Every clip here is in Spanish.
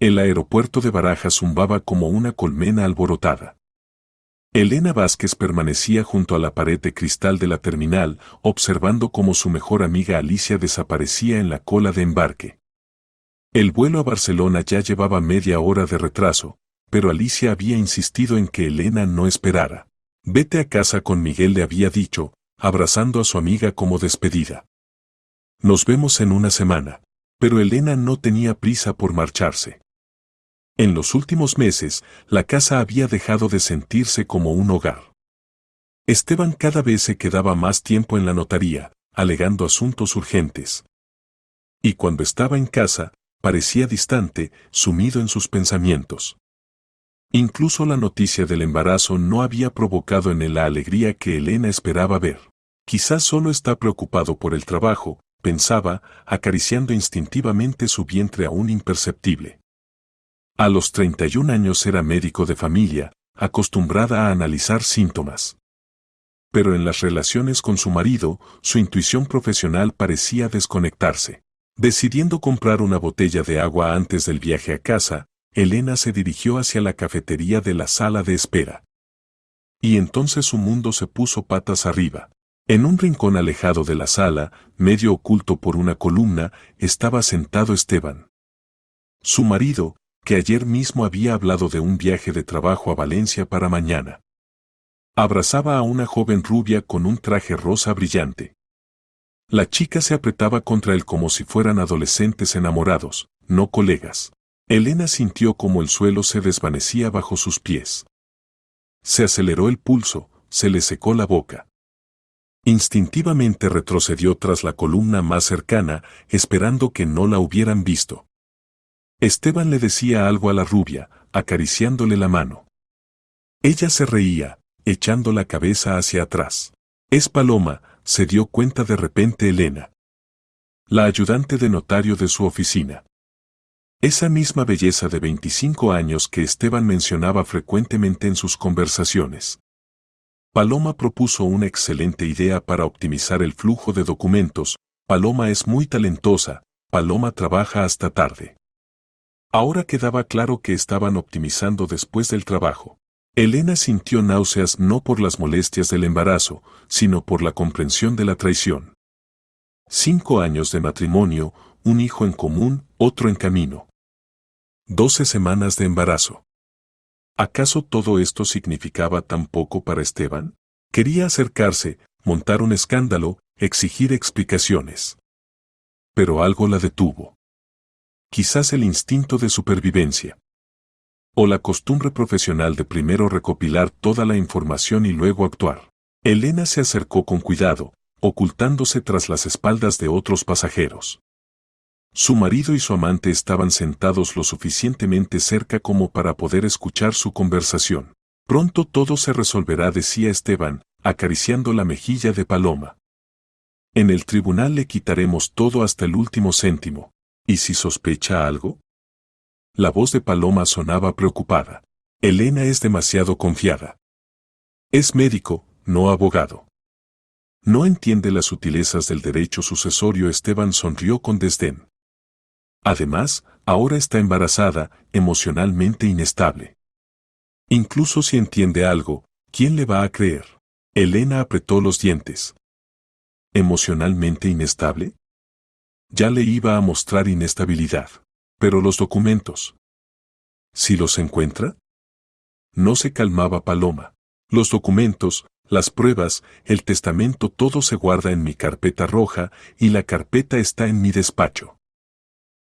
El aeropuerto de Barajas zumbaba como una colmena alborotada. Elena Vázquez permanecía junto a la pared de cristal de la terminal, observando cómo su mejor amiga Alicia desaparecía en la cola de embarque. El vuelo a Barcelona ya llevaba media hora de retraso, pero Alicia había insistido en que Elena no esperara. «Vete a casa con Miguel», le había dicho, abrazando a su amiga como despedida. «Nos vemos en una semana». Pero Elena no tenía prisa por marcharse. En los últimos meses, la casa había dejado de sentirse como un hogar. Esteban cada vez se quedaba más tiempo en la notaría, alegando asuntos urgentes. Y cuando estaba en casa, parecía distante, sumido en sus pensamientos. Incluso la noticia del embarazo no había provocado en él la alegría que Elena esperaba ver. Quizás solo está preocupado por el trabajo, pensaba, acariciando instintivamente su vientre aún imperceptible. A los 31 años era médico de familia, acostumbrada a analizar síntomas. Pero en las relaciones con su marido, su intuición profesional parecía desconectarse. Decidiendo comprar una botella de agua antes del viaje a casa, Elena se dirigió hacia la cafetería de la sala de espera. Y entonces su mundo se puso patas arriba. En un rincón alejado de la sala, medio oculto por una columna, estaba sentado Esteban. Su marido, que ayer mismo había hablado de un viaje de trabajo a Valencia para mañana. Abrazaba a una joven rubia con un traje rosa brillante. La chica se apretaba contra él como si fueran adolescentes enamorados, no colegas. Elena sintió como el suelo se desvanecía bajo sus pies. Se aceleró el pulso, se le secó la boca. Instintivamente retrocedió tras la columna más cercana, esperando que no la hubieran visto. Esteban le decía algo a la rubia, acariciándole la mano. Ella se reía, echando la cabeza hacia atrás. «Es Paloma», se dio cuenta de repente Elena. La ayudante de notario de su oficina. Esa misma belleza de 25 años que Esteban mencionaba frecuentemente en sus conversaciones. Paloma propuso una excelente idea para optimizar el flujo de documentos. Paloma es muy talentosa, Paloma trabaja hasta tarde. Ahora quedaba claro que estaban optimizando después del trabajo. Elena sintió náuseas no por las molestias del embarazo, sino por la comprensión de la traición. 5 años de matrimonio, un hijo en común, otro en camino. 12 semanas de embarazo. ¿Acaso todo esto significaba tan poco para Esteban? Quería acercarse, montar un escándalo, exigir explicaciones. Pero algo la detuvo. Quizás el instinto de supervivencia. O la costumbre profesional de primero recopilar toda la información y luego actuar. Elena se acercó con cuidado, ocultándose tras las espaldas de otros pasajeros. Su marido y su amante estaban sentados lo suficientemente cerca como para poder escuchar su conversación. «Pronto todo se resolverá», decía Esteban, acariciando la mejilla de Paloma. «En el tribunal le quitaremos todo hasta el último céntimo. ¿Y si sospecha algo?» La voz de Paloma sonaba preocupada. «Elena es demasiado confiada. Es médico, no abogado. No entiende las sutilezas del derecho sucesorio». Esteban sonrió con desdén. Además, ahora está embarazada, emocionalmente inestable. Incluso si entiende algo, ¿quién le va a creer? Elena apretó los dientes. ¿Emocionalmente inestable? Ya le iba a mostrar inestabilidad. Pero los documentos. ¿Si los encuentra? No se calmaba Paloma. Los documentos, las pruebas, el testamento, todo se guarda en mi carpeta roja y la carpeta está en mi despacho.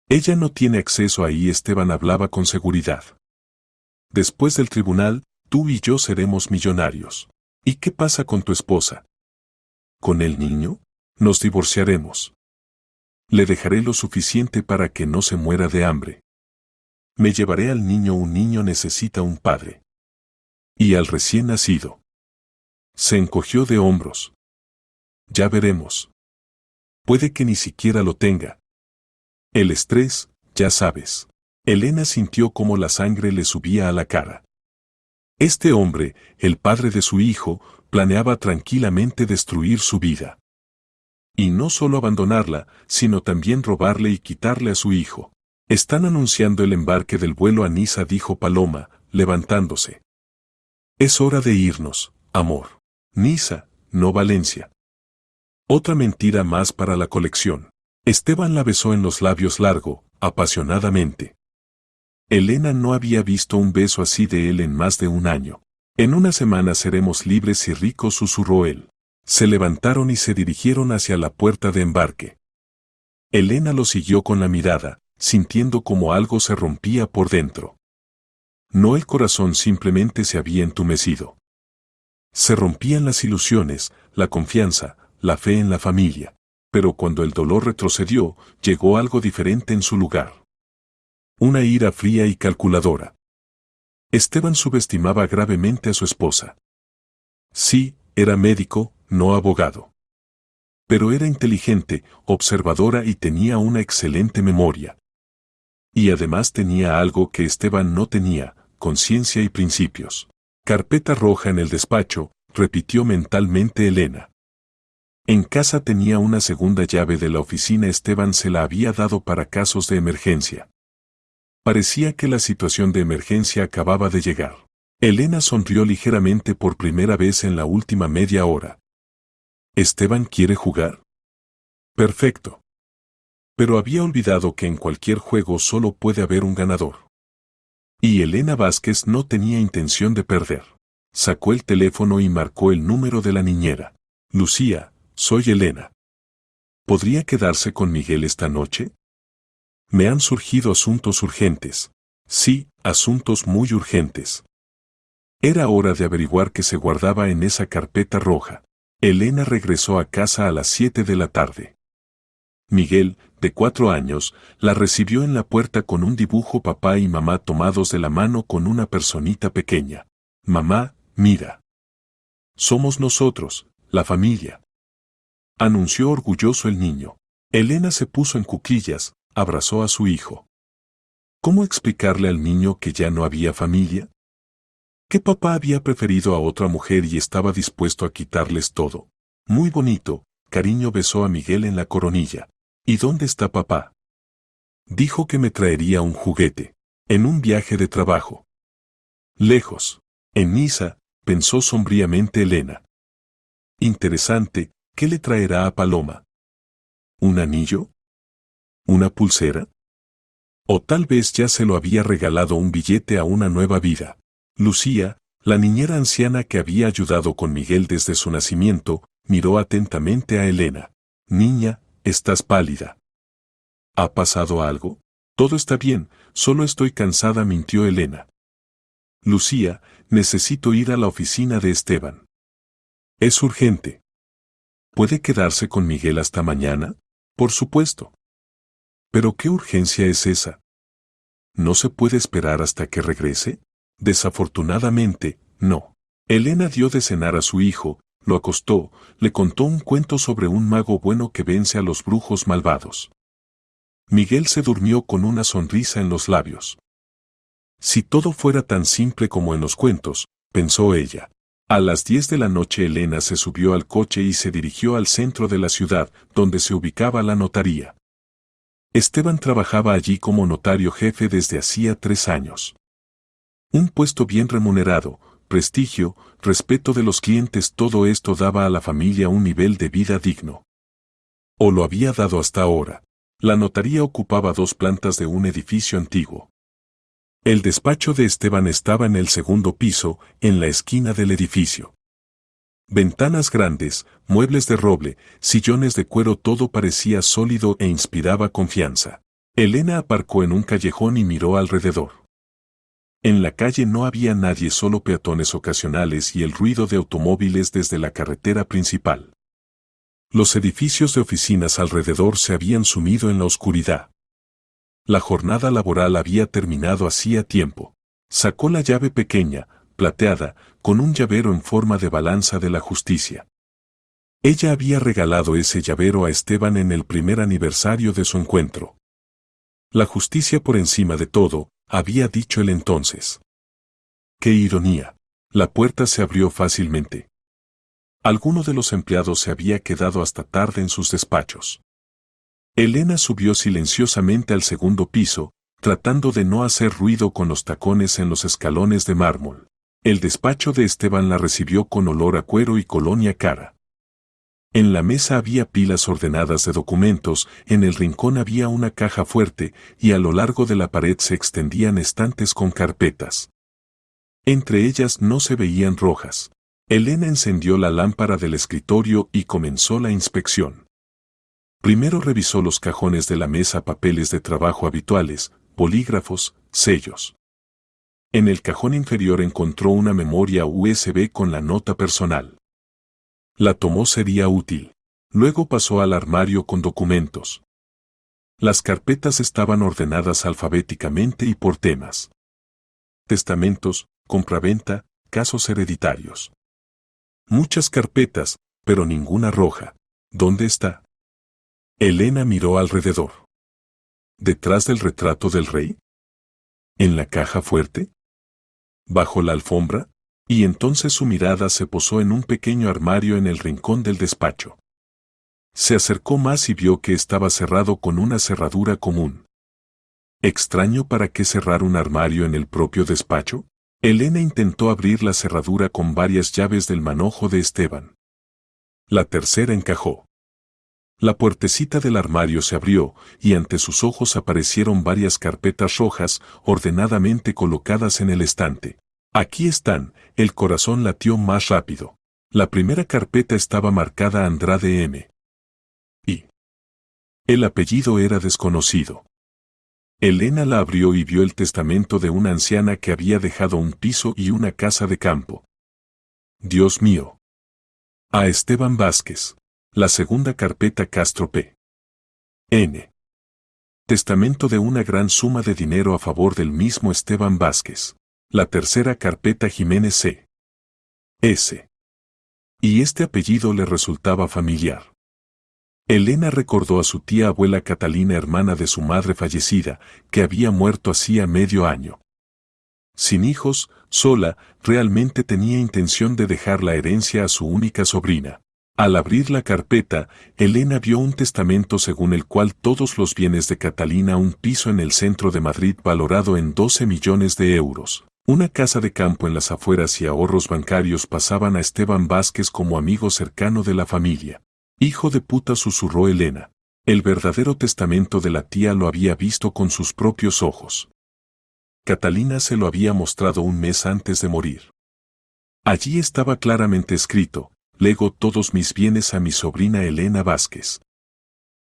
Ella no tiene acceso ahí. Esteban hablaba con seguridad. Después del tribunal, tú y yo seremos millonarios. ¿Y qué pasa con tu esposa? ¿Con el niño? Nos divorciaremos. Le dejaré lo suficiente para que no se muera de hambre. Me llevaré al niño. Un niño necesita un padre. Y al recién nacido. Se encogió de hombros. Ya veremos. Puede que ni siquiera lo tenga. El estrés, ya sabes. Elena sintió cómo la sangre le subía a la cara. Este hombre, el padre de su hijo, planeaba tranquilamente destruir su vida. Y no solo abandonarla, sino también robarle y quitarle a su hijo. Están anunciando el embarque del vuelo a Niza, dijo Paloma, levantándose. Es hora de irnos, amor. Niza, no Valencia. Otra mentira más para la colección. Esteban la besó en los labios largo, apasionadamente. Elena no había visto un beso así de él en más de un año. En una semana seremos libres y ricos, susurró él. Se levantaron y se dirigieron hacia la puerta de embarque. Elena lo siguió con la mirada, sintiendo como algo se rompía por dentro. No el corazón, simplemente se había entumecido. Se rompían las ilusiones, la confianza, la fe en la familia. Pero cuando el dolor retrocedió, llegó algo diferente en su lugar. Una ira fría y calculadora. Esteban subestimaba gravemente a su esposa. Sí, era médico, no abogado. Pero era inteligente, observadora y tenía una excelente memoria. Y además tenía algo que Esteban no tenía, conciencia y principios. Carpeta roja en el despacho, repitió mentalmente Elena. En casa tenía una segunda llave de la oficina. Esteban se la había dado para casos de emergencia. Parecía que la situación de emergencia acababa de llegar. Elena sonrió ligeramente por primera vez en la última media hora. ¿Esteban quiere jugar? Perfecto. Pero había olvidado que en cualquier juego solo puede haber un ganador. Y Elena Vázquez no tenía intención de perder. Sacó el teléfono y marcó el número de la niñera. Lucía, soy Elena. ¿Podría quedarse con Miguel esta noche? Me han surgido asuntos urgentes. Sí, asuntos muy urgentes. Era hora de averiguar qué se guardaba en esa carpeta roja. Elena regresó a casa a las 7 de la tarde. Miguel, de 4 años, la recibió en la puerta con un dibujo. Papá y mamá tomados de la mano con una personita pequeña. Mamá, mira. Somos nosotros, la familia. Anunció orgulloso el niño. Elena se puso en cuclillas, abrazó a su hijo. ¿Cómo explicarle al niño que ya no había familia? Que papá había preferido a otra mujer y estaba dispuesto a quitarles todo. Muy bonito, cariño. Besó a Miguel en la coronilla. ¿Y dónde está papá? Dijo que me traería un juguete. En un viaje de trabajo. Lejos. En Niza, pensó sombríamente Elena. Interesante, ¿qué le traerá a Paloma? ¿Un anillo? ¿Una pulsera? O tal vez ya se lo había regalado un billete a una nueva vida. Lucía, la niñera anciana que había ayudado con Miguel desde su nacimiento, miró atentamente a Elena. Niña, estás pálida. ¿Ha pasado algo? Todo está bien, solo estoy cansada, mintió Elena. Lucía, necesito ir a la oficina de Esteban. Es urgente. ¿Puede quedarse con Miguel hasta mañana? Por supuesto. ¿Pero qué urgencia es esa? ¿No se puede esperar hasta que regrese? Desafortunadamente, no. Elena dio de cenar a su hijo, lo acostó, le contó un cuento sobre un mago bueno que vence a los brujos malvados. Miguel se durmió con una sonrisa en los labios. Si todo fuera tan simple como en los cuentos, pensó ella. A las 10 de la noche Elena se subió al coche y se dirigió al centro de la ciudad, donde se ubicaba la notaría. Esteban trabajaba allí como notario jefe desde hacía 3 años. Un puesto bien remunerado, prestigio, respeto de los clientes, todo esto daba a la familia un nivel de vida digno. O lo había dado hasta ahora. La notaría ocupaba 2 plantas de un edificio antiguo. El despacho de Esteban estaba en el segundo piso, en la esquina del edificio. Ventanas grandes, muebles de roble, sillones de cuero, todo parecía sólido e inspiraba confianza. Elena aparcó en un callejón y miró alrededor. En la calle no había nadie, solo peatones ocasionales y el ruido de automóviles desde la carretera principal. Los edificios de oficinas alrededor se habían sumido en la oscuridad. La jornada laboral había terminado hacía tiempo. Sacó la llave pequeña, plateada, con un llavero en forma de balanza de la justicia. Ella había regalado ese llavero a Esteban en el primer aniversario de su encuentro. La justicia por encima de todo, había dicho él entonces. ¡Qué ironía! La puerta se abrió fácilmente. Alguno de los empleados se había quedado hasta tarde en sus despachos. Elena subió silenciosamente al segundo piso, tratando de no hacer ruido con los tacones en los escalones de mármol. El despacho de Esteban la recibió con olor a cuero y colonia cara. En la mesa había pilas ordenadas de documentos, en el rincón había una caja fuerte, y a lo largo de la pared se extendían estantes con carpetas. Entre ellas no se veían rojas. Elena encendió la lámpara del escritorio y comenzó la inspección. Primero revisó los cajones de la mesa, papeles de trabajo habituales, bolígrafos, sellos. En el cajón inferior encontró una memoria USB con la nota personal. La tomó, sería útil. Luego pasó al armario con documentos. Las carpetas estaban ordenadas alfabéticamente y por temas. Testamentos, compraventa, casos hereditarios. Muchas carpetas, pero ninguna roja. ¿Dónde está? Elena miró alrededor. ¿Detrás del retrato del rey? ¿En la caja fuerte? ¿Bajo la alfombra? Y entonces su mirada se posó en un pequeño armario en el rincón del despacho. Se acercó más y vio que estaba cerrado con una cerradura común. ¿Extraño para qué cerrar un armario en el propio despacho? Elena intentó abrir la cerradura con varias llaves del manojo de Esteban. La tercera encajó. La puertecita del armario se abrió, y ante sus ojos aparecieron varias carpetas rojas, ordenadamente colocadas en el estante. Aquí están, el corazón latió más rápido. La primera carpeta estaba marcada Andrade M. Y el apellido era desconocido. Elena la abrió y vio el testamento de una anciana que había dejado un piso y una casa de campo. Dios mío. A Esteban Vázquez. La segunda carpeta Castro P. N. Testamento de una gran suma de dinero a favor del mismo Esteban Vázquez. La tercera carpeta Jiménez C. S. Y este apellido le resultaba familiar. Elena recordó a su tía abuela Catalina, hermana de su madre fallecida, que había muerto hacía medio año. Sin hijos, sola, realmente tenía intención de dejar la herencia a su única sobrina. Al abrir la carpeta, Elena vio un testamento según el cual todos los bienes de Catalina, un piso en el centro de Madrid valorado en 12 millones de euros, una casa de campo en las afueras y ahorros bancarios pasaban a Esteban Vázquez como amigo cercano de la familia. Hijo de puta, susurró Elena. El verdadero testamento de la tía lo había visto con sus propios ojos. Catalina se lo había mostrado un mes antes de morir. Allí estaba claramente escrito: lego todos mis bienes a mi sobrina Elena Vázquez.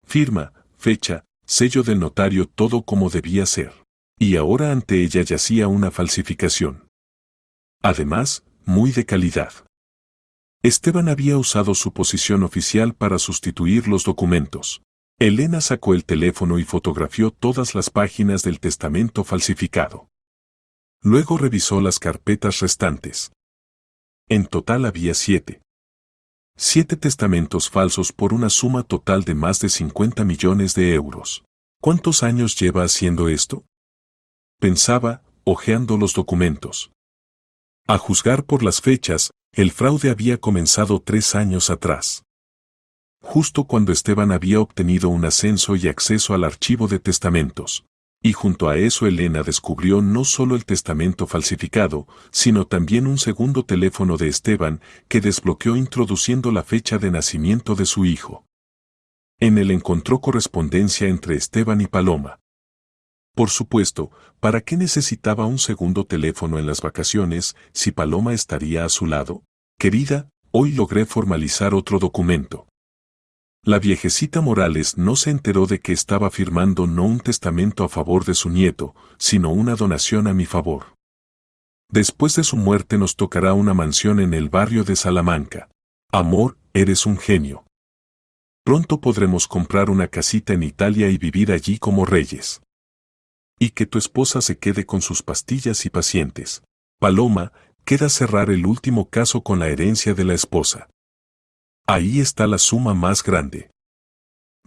Firma, fecha, sello del notario, todo como debía ser. Y ahora ante ella yacía una falsificación. Además, muy de calidad. Esteban había usado su posición oficial para sustituir los documentos. Elena sacó el teléfono y fotografió todas las páginas del testamento falsificado. Luego revisó las carpetas restantes. En total había 7. 7 testamentos falsos por una suma total de más de 50 millones de euros. ¿Cuántos años lleva haciendo esto? Pensaba, hojeando los documentos. A juzgar por las fechas, el fraude había comenzado 3 años atrás. Justo cuando Esteban había obtenido un ascenso y acceso al archivo de testamentos. Y junto a eso Elena descubrió no solo el testamento falsificado, sino también un segundo teléfono de Esteban que desbloqueó introduciendo la fecha de nacimiento de su hijo. En él encontró correspondencia entre Esteban y Paloma. Por supuesto, ¿para qué necesitaba un segundo teléfono en las vacaciones si Paloma estaría a su lado? Querida, hoy logré formalizar otro documento. La viejecita Morales no se enteró de que estaba firmando no un testamento a favor de su nieto, sino una donación a mi favor. Después de su muerte nos tocará una mansión en el barrio de Salamanca. Amor, eres un genio. Pronto podremos comprar una casita en Italia y vivir allí como reyes. Y que tu esposa se quede con sus pastillas y pacientes. Paloma, queda cerrar el último caso con la herencia de la esposa. Ahí está la suma más grande.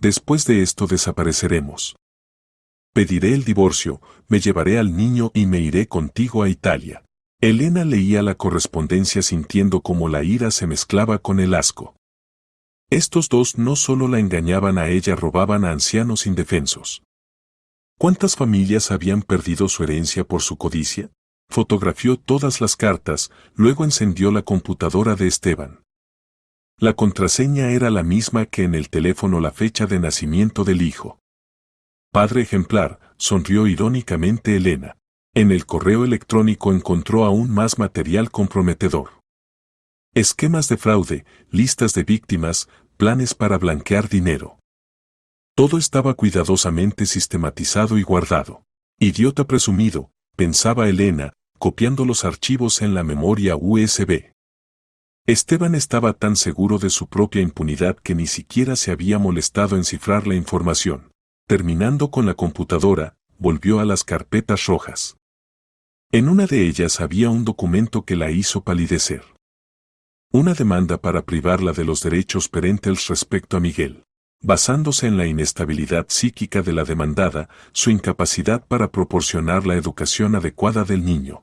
Después de esto desapareceremos. Pediré el divorcio, me llevaré al niño y me iré contigo a Italia. Elena leía la correspondencia sintiendo cómo la ira se mezclaba con el asco. Estos dos no solo la engañaban a ella, robaban a ancianos indefensos. ¿Cuántas familias habían perdido su herencia por su codicia? Fotografió todas las cartas, luego encendió la computadora de Esteban. La contraseña era la misma que en el teléfono, la fecha de nacimiento del hijo. Padre ejemplar, sonrió irónicamente Elena. En el correo electrónico encontró aún más material comprometedor. Esquemas de fraude, listas de víctimas, planes para blanquear dinero. Todo estaba cuidadosamente sistematizado y guardado. Idiota presumido, pensaba Elena, copiando los archivos en la memoria USB. Esteban estaba tan seguro de su propia impunidad que ni siquiera se había molestado en cifrar la información. Terminando con la computadora, volvió a las carpetas rojas. En una de ellas había un documento que la hizo palidecer. Una demanda para privarla de los derechos parentales respecto a Miguel. Basándose en la inestabilidad psíquica de la demandada, su incapacidad para proporcionar la educación adecuada del niño.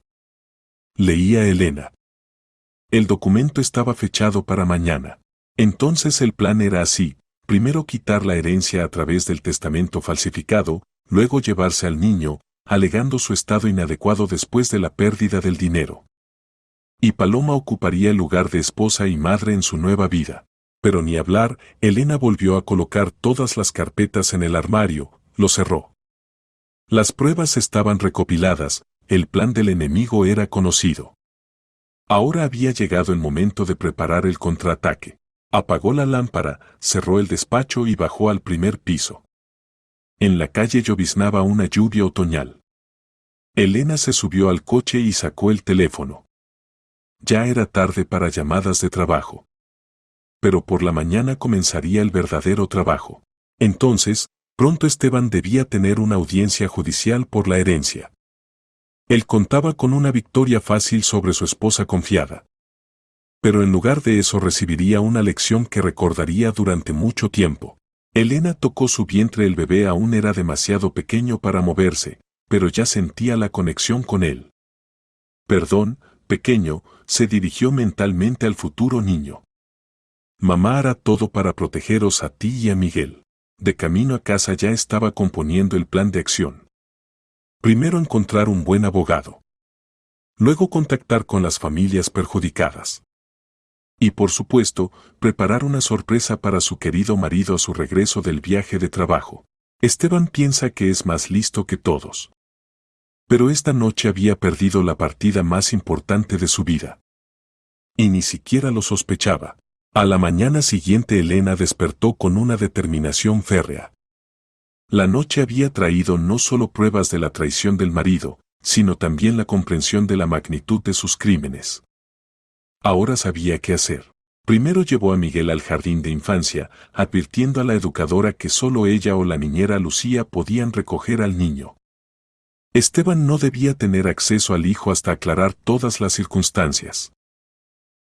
Leía Elena. El documento estaba fechado para mañana. Entonces el plan era así: primero quitar la herencia a través del testamento falsificado, luego llevarse al niño, alegando su estado inadecuado después de la pérdida del dinero. Y Paloma ocuparía el lugar de esposa y madre en su nueva vida. Pero ni hablar, Elena volvió a colocar todas las carpetas en el armario, lo cerró. Las pruebas estaban recopiladas, el plan del enemigo era conocido. Ahora había llegado el momento de preparar el contraataque. Apagó la lámpara, cerró el despacho y bajó al primer piso. En la calle lloviznaba una lluvia otoñal. Elena se subió al coche y sacó el teléfono. Ya era tarde para llamadas de trabajo. Pero por la mañana comenzaría el verdadero trabajo. Entonces, pronto Esteban debía tener una audiencia judicial por la herencia. Él contaba con una victoria fácil sobre su esposa confiada. Pero en lugar de eso recibiría una lección que recordaría durante mucho tiempo. Elena tocó su vientre, el bebé aún era demasiado pequeño para moverse, pero ya sentía la conexión con él. Perdón, pequeño, se dirigió mentalmente al futuro niño. Mamá hará todo para protegeros a ti y a Miguel. De camino a casa ya estaba componiendo el plan de acción. Primero encontrar un buen abogado. Luego contactar con las familias perjudicadas. Y por supuesto, preparar una sorpresa para su querido marido a su regreso del viaje de trabajo. Esteban piensa que es más listo que todos. Pero esta noche había perdido la partida más importante de su vida. Y ni siquiera lo sospechaba. A la mañana siguiente Elena despertó con una determinación férrea. La noche había traído no solo pruebas de la traición del marido, sino también la comprensión de la magnitud de sus crímenes. Ahora sabía qué hacer. Primero llevó a Miguel al jardín de infancia, advirtiendo a la educadora que solo ella o la niñera Lucía podían recoger al niño. Esteban no debía tener acceso al hijo hasta aclarar todas las circunstancias.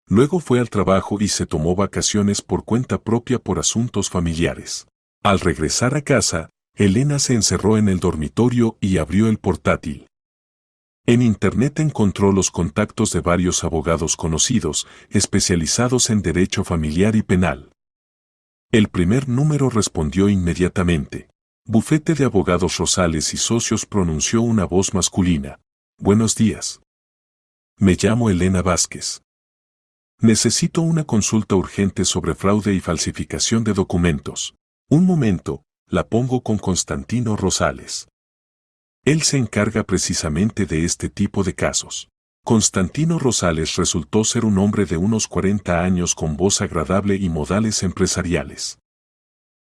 Luego fue al trabajo y se tomó vacaciones por cuenta propia por asuntos familiares. Al regresar a casa, Elena se encerró en el dormitorio y abrió el portátil. En Internet encontró los contactos de varios abogados conocidos, especializados en derecho familiar y penal. El primer número respondió inmediatamente. Bufete de Abogados Rosales y Socios, pronunció una voz masculina. Buenos días. Me llamo Elena Vázquez. Necesito una consulta urgente sobre fraude y falsificación de documentos. Un momento, la pongo con Constantino Rosales. Él se encarga precisamente de este tipo de casos. Constantino Rosales resultó ser un hombre de unos 40 años con voz agradable y modales empresariales.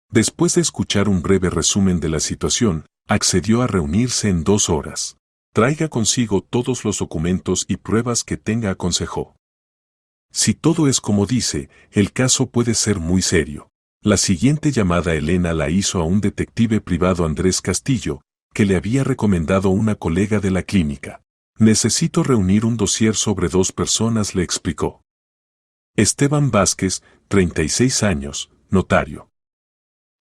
Después de escuchar un breve resumen de la situación, accedió a reunirse en 2 horas. Traiga consigo todos los documentos y pruebas que tenga, aconsejó. Si todo es como dice, el caso puede ser muy serio. La siguiente llamada Elena la hizo a un detective privado, Andrés Castillo, que le había recomendado una colega de la clínica. Necesito reunir un dossier sobre 2 personas, le explicó. Esteban Vázquez, 36 años, notario.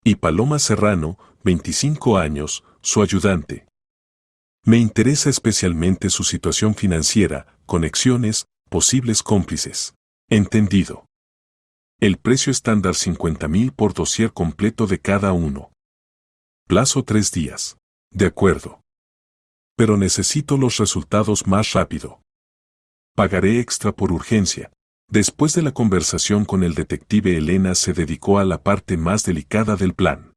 Y Paloma Serrano, 25 años, su ayudante. Me interesa especialmente su situación financiera, conexiones, posibles cómplices. Entendido. El precio estándar 50.000 por dossier completo de cada uno. Plazo 3 días. De acuerdo. Pero necesito los resultados más rápido. Pagaré extra por urgencia. Después de la conversación con el detective, Elena se dedicó a la parte más delicada del plan.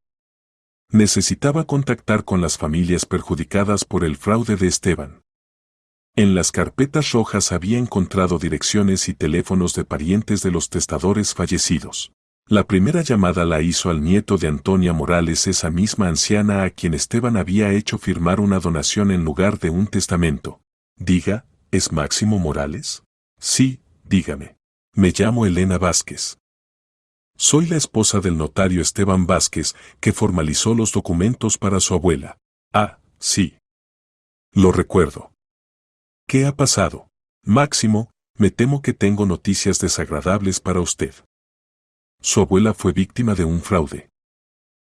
Necesitaba contactar con las familias perjudicadas por el fraude de Esteban. En las carpetas rojas había encontrado direcciones y teléfonos de parientes de los testadores fallecidos. La primera llamada la hizo al nieto de Antonia Morales, esa misma anciana a quien Esteban había hecho firmar una donación en lugar de un testamento. Diga, ¿es Máximo Morales? Sí, dígame. Me llamo Elena Vázquez. Soy la esposa del notario Esteban Vázquez, que formalizó los documentos para su abuela. Ah, sí. Lo recuerdo. ¿Qué ha pasado? Máximo, me temo que tengo noticias desagradables para usted. Su abuela fue víctima de un fraude.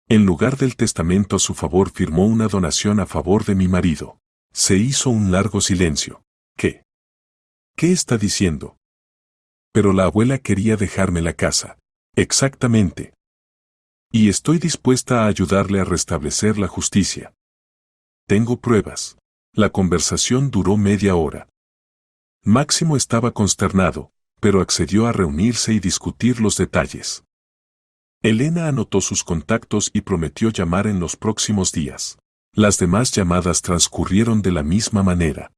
En lugar del testamento a su favor, firmó una donación a favor de mi marido. Se hizo un largo silencio. ¿Qué? ¿Qué está diciendo? Pero la abuela quería dejarme la casa. Exactamente. Y estoy dispuesta a ayudarle a restablecer la justicia. Tengo pruebas. La conversación duró media hora. Máximo estaba consternado, pero accedió a reunirse y discutir los detalles. Elena anotó sus contactos y prometió llamar en los próximos días. Las demás llamadas transcurrieron de la misma manera.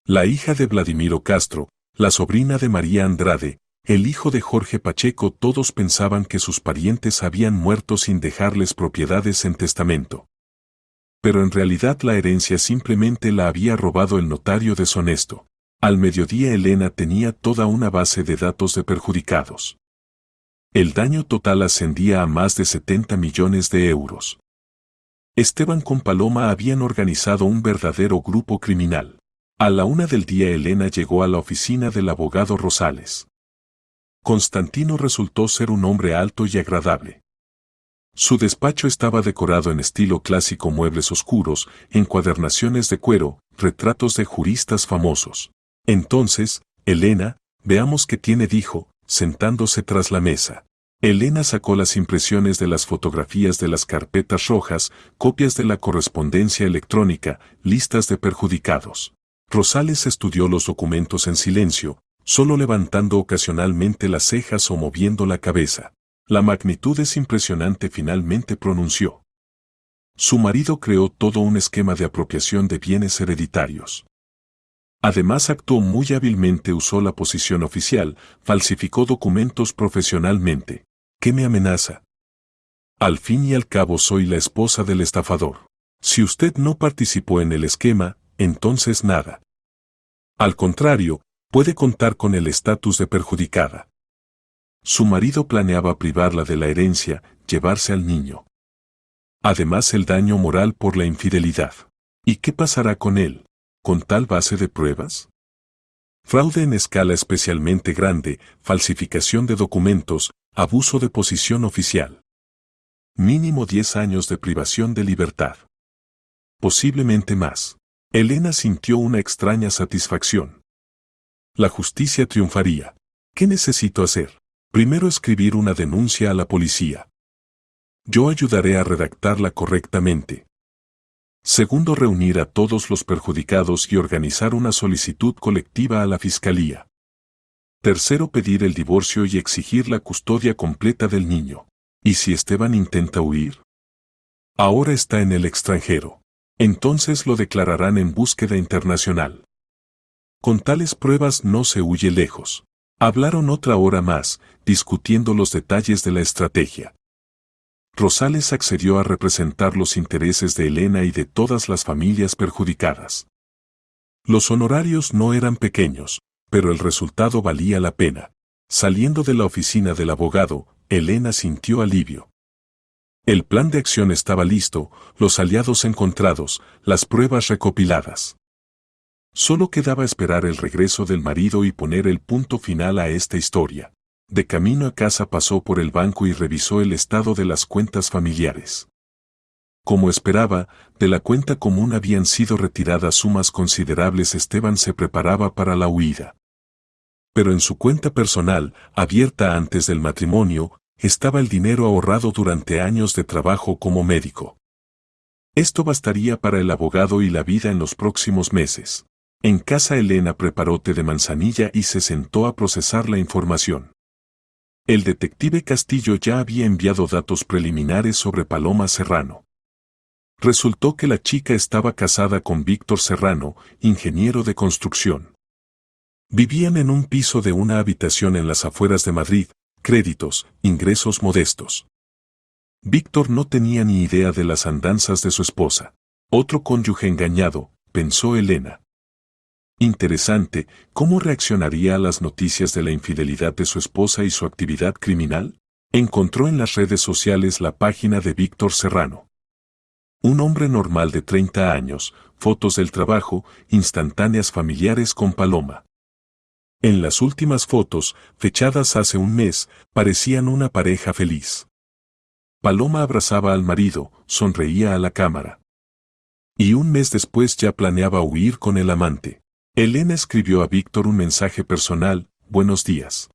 La hija de Vladimiro Castro, la sobrina de María Andrade, el hijo de Jorge Pacheco, todos pensaban que sus parientes habían muerto sin dejarles propiedades en testamento. Pero en realidad la herencia simplemente la había robado el notario deshonesto. Al mediodía Elena tenía toda una base de datos de perjudicados. El daño total ascendía a más de 70 millones de euros. Esteban con Paloma habían organizado un verdadero grupo criminal. A la 1 del día Elena llegó a la oficina del abogado Rosales. Constantino resultó ser un hombre alto y agradable. Su despacho estaba decorado en estilo clásico, muebles oscuros, encuadernaciones de cuero, retratos de juristas famosos. Entonces, Elena, veamos qué tiene, dijo, sentándose tras la mesa. Elena sacó las impresiones de las fotografías de las carpetas rojas, copias de la correspondencia electrónica, listas de perjudicados. Rosales estudió los documentos en silencio, solo levantando ocasionalmente las cejas o moviendo la cabeza. La magnitud es impresionante, finalmente pronunció. Su marido creó todo un esquema de apropiación de bienes hereditarios. Además actuó muy hábilmente, usó la posición oficial, falsificó documentos profesionalmente. ¿Qué me amenaza? Al fin y al cabo soy la esposa del estafador. Si usted no participó en el esquema, entonces nada. Al contrario, puede contar con el estatus de perjudicada. Su marido planeaba privarla de la herencia, llevarse al niño. Además, el daño moral por la infidelidad. ¿Y qué pasará con él? ¿Con tal base de pruebas? Fraude en escala especialmente grande, falsificación de documentos, abuso de posición oficial. Mínimo 10 años de privación de libertad. Posiblemente más. Elena sintió una extraña satisfacción. La justicia triunfaría. ¿Qué necesito hacer? Primero, escribir una denuncia a la policía. Yo ayudaré a redactarla correctamente. Segundo, reunir a todos los perjudicados y organizar una solicitud colectiva a la fiscalía. Tercero, pedir el divorcio y exigir la custodia completa del niño. ¿Y si Esteban intenta huir? Ahora está en el extranjero. Entonces lo declararán en búsqueda internacional. Con tales pruebas no se huye lejos. Hablaron otra hora más, discutiendo los detalles de la estrategia. Rosales accedió a representar los intereses de Elena y de todas las familias perjudicadas. Los honorarios no eran pequeños, pero el resultado valía la pena. Saliendo de la oficina del abogado, Elena sintió alivio. El plan de acción estaba listo, los aliados encontrados, las pruebas recopiladas. Solo quedaba esperar el regreso del marido y poner el punto final a esta historia. De camino a casa pasó por el banco y revisó el estado de las cuentas familiares. Como esperaba, de la cuenta común habían sido retiradas sumas considerables. Esteban se preparaba para la huida. Pero en su cuenta personal, abierta antes del matrimonio, estaba el dinero ahorrado durante años de trabajo como médico. Esto bastaría para el abogado y la vida en los próximos meses. En casa Elena preparó té de manzanilla y se sentó a procesar la información. El detective Castillo ya había enviado datos preliminares sobre Paloma Serrano. Resultó que la chica estaba casada con Víctor Serrano, ingeniero de construcción. Vivían en un piso de una habitación en las afueras de Madrid, créditos, ingresos modestos. Víctor no tenía ni idea de las andanzas de su esposa. Otro cónyuge engañado, pensó Elena. Interesante, ¿cómo reaccionaría a las noticias de la infidelidad de su esposa y su actividad criminal? Encontró en las redes sociales la página de Víctor Serrano. Un hombre normal de 30 años, fotos del trabajo, instantáneas familiares con Paloma. En las últimas fotos, fechadas hace un mes, parecían una pareja feliz. Paloma abrazaba al marido, sonreía a la cámara. Y un mes después ya planeaba huir con el amante. Elena escribió a Víctor un mensaje personal: buenos días.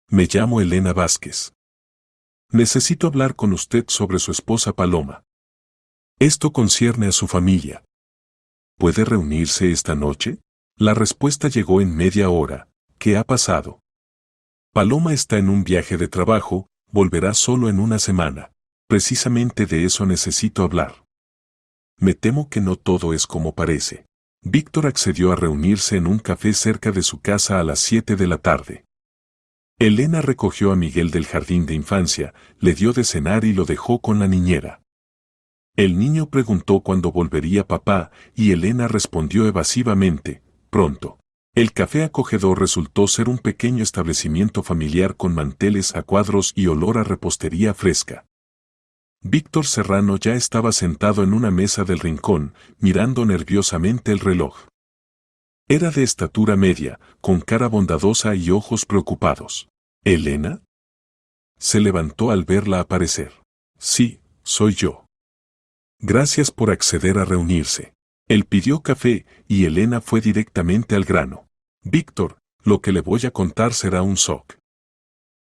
Me llamo Elena Vázquez. Necesito hablar con usted sobre su esposa Paloma. Esto concierne a su familia. ¿Puede reunirse esta noche? La respuesta llegó en media hora. ¿Qué ha pasado? Paloma está en un viaje de trabajo, volverá solo en una semana. Precisamente de eso necesito hablar. Me temo que no todo es como parece. Víctor accedió a reunirse en un café cerca de su casa a las 7 de la tarde. Elena recogió a Miguel del jardín de infancia, le dio de cenar y lo dejó con la niñera. El niño preguntó cuándo volvería papá, y Elena respondió evasivamente: pronto. El café acogedor resultó ser un pequeño establecimiento familiar con manteles a cuadros y olor a repostería fresca. Víctor Serrano ya estaba sentado en una mesa del rincón, mirando nerviosamente el reloj. Era de estatura media, con cara bondadosa y ojos preocupados. ¿Elena? Se levantó al verla aparecer. Sí, soy yo. Gracias por acceder a reunirse. Él pidió café y Elena fue directamente al grano. Víctor, lo que le voy a contar será un shock.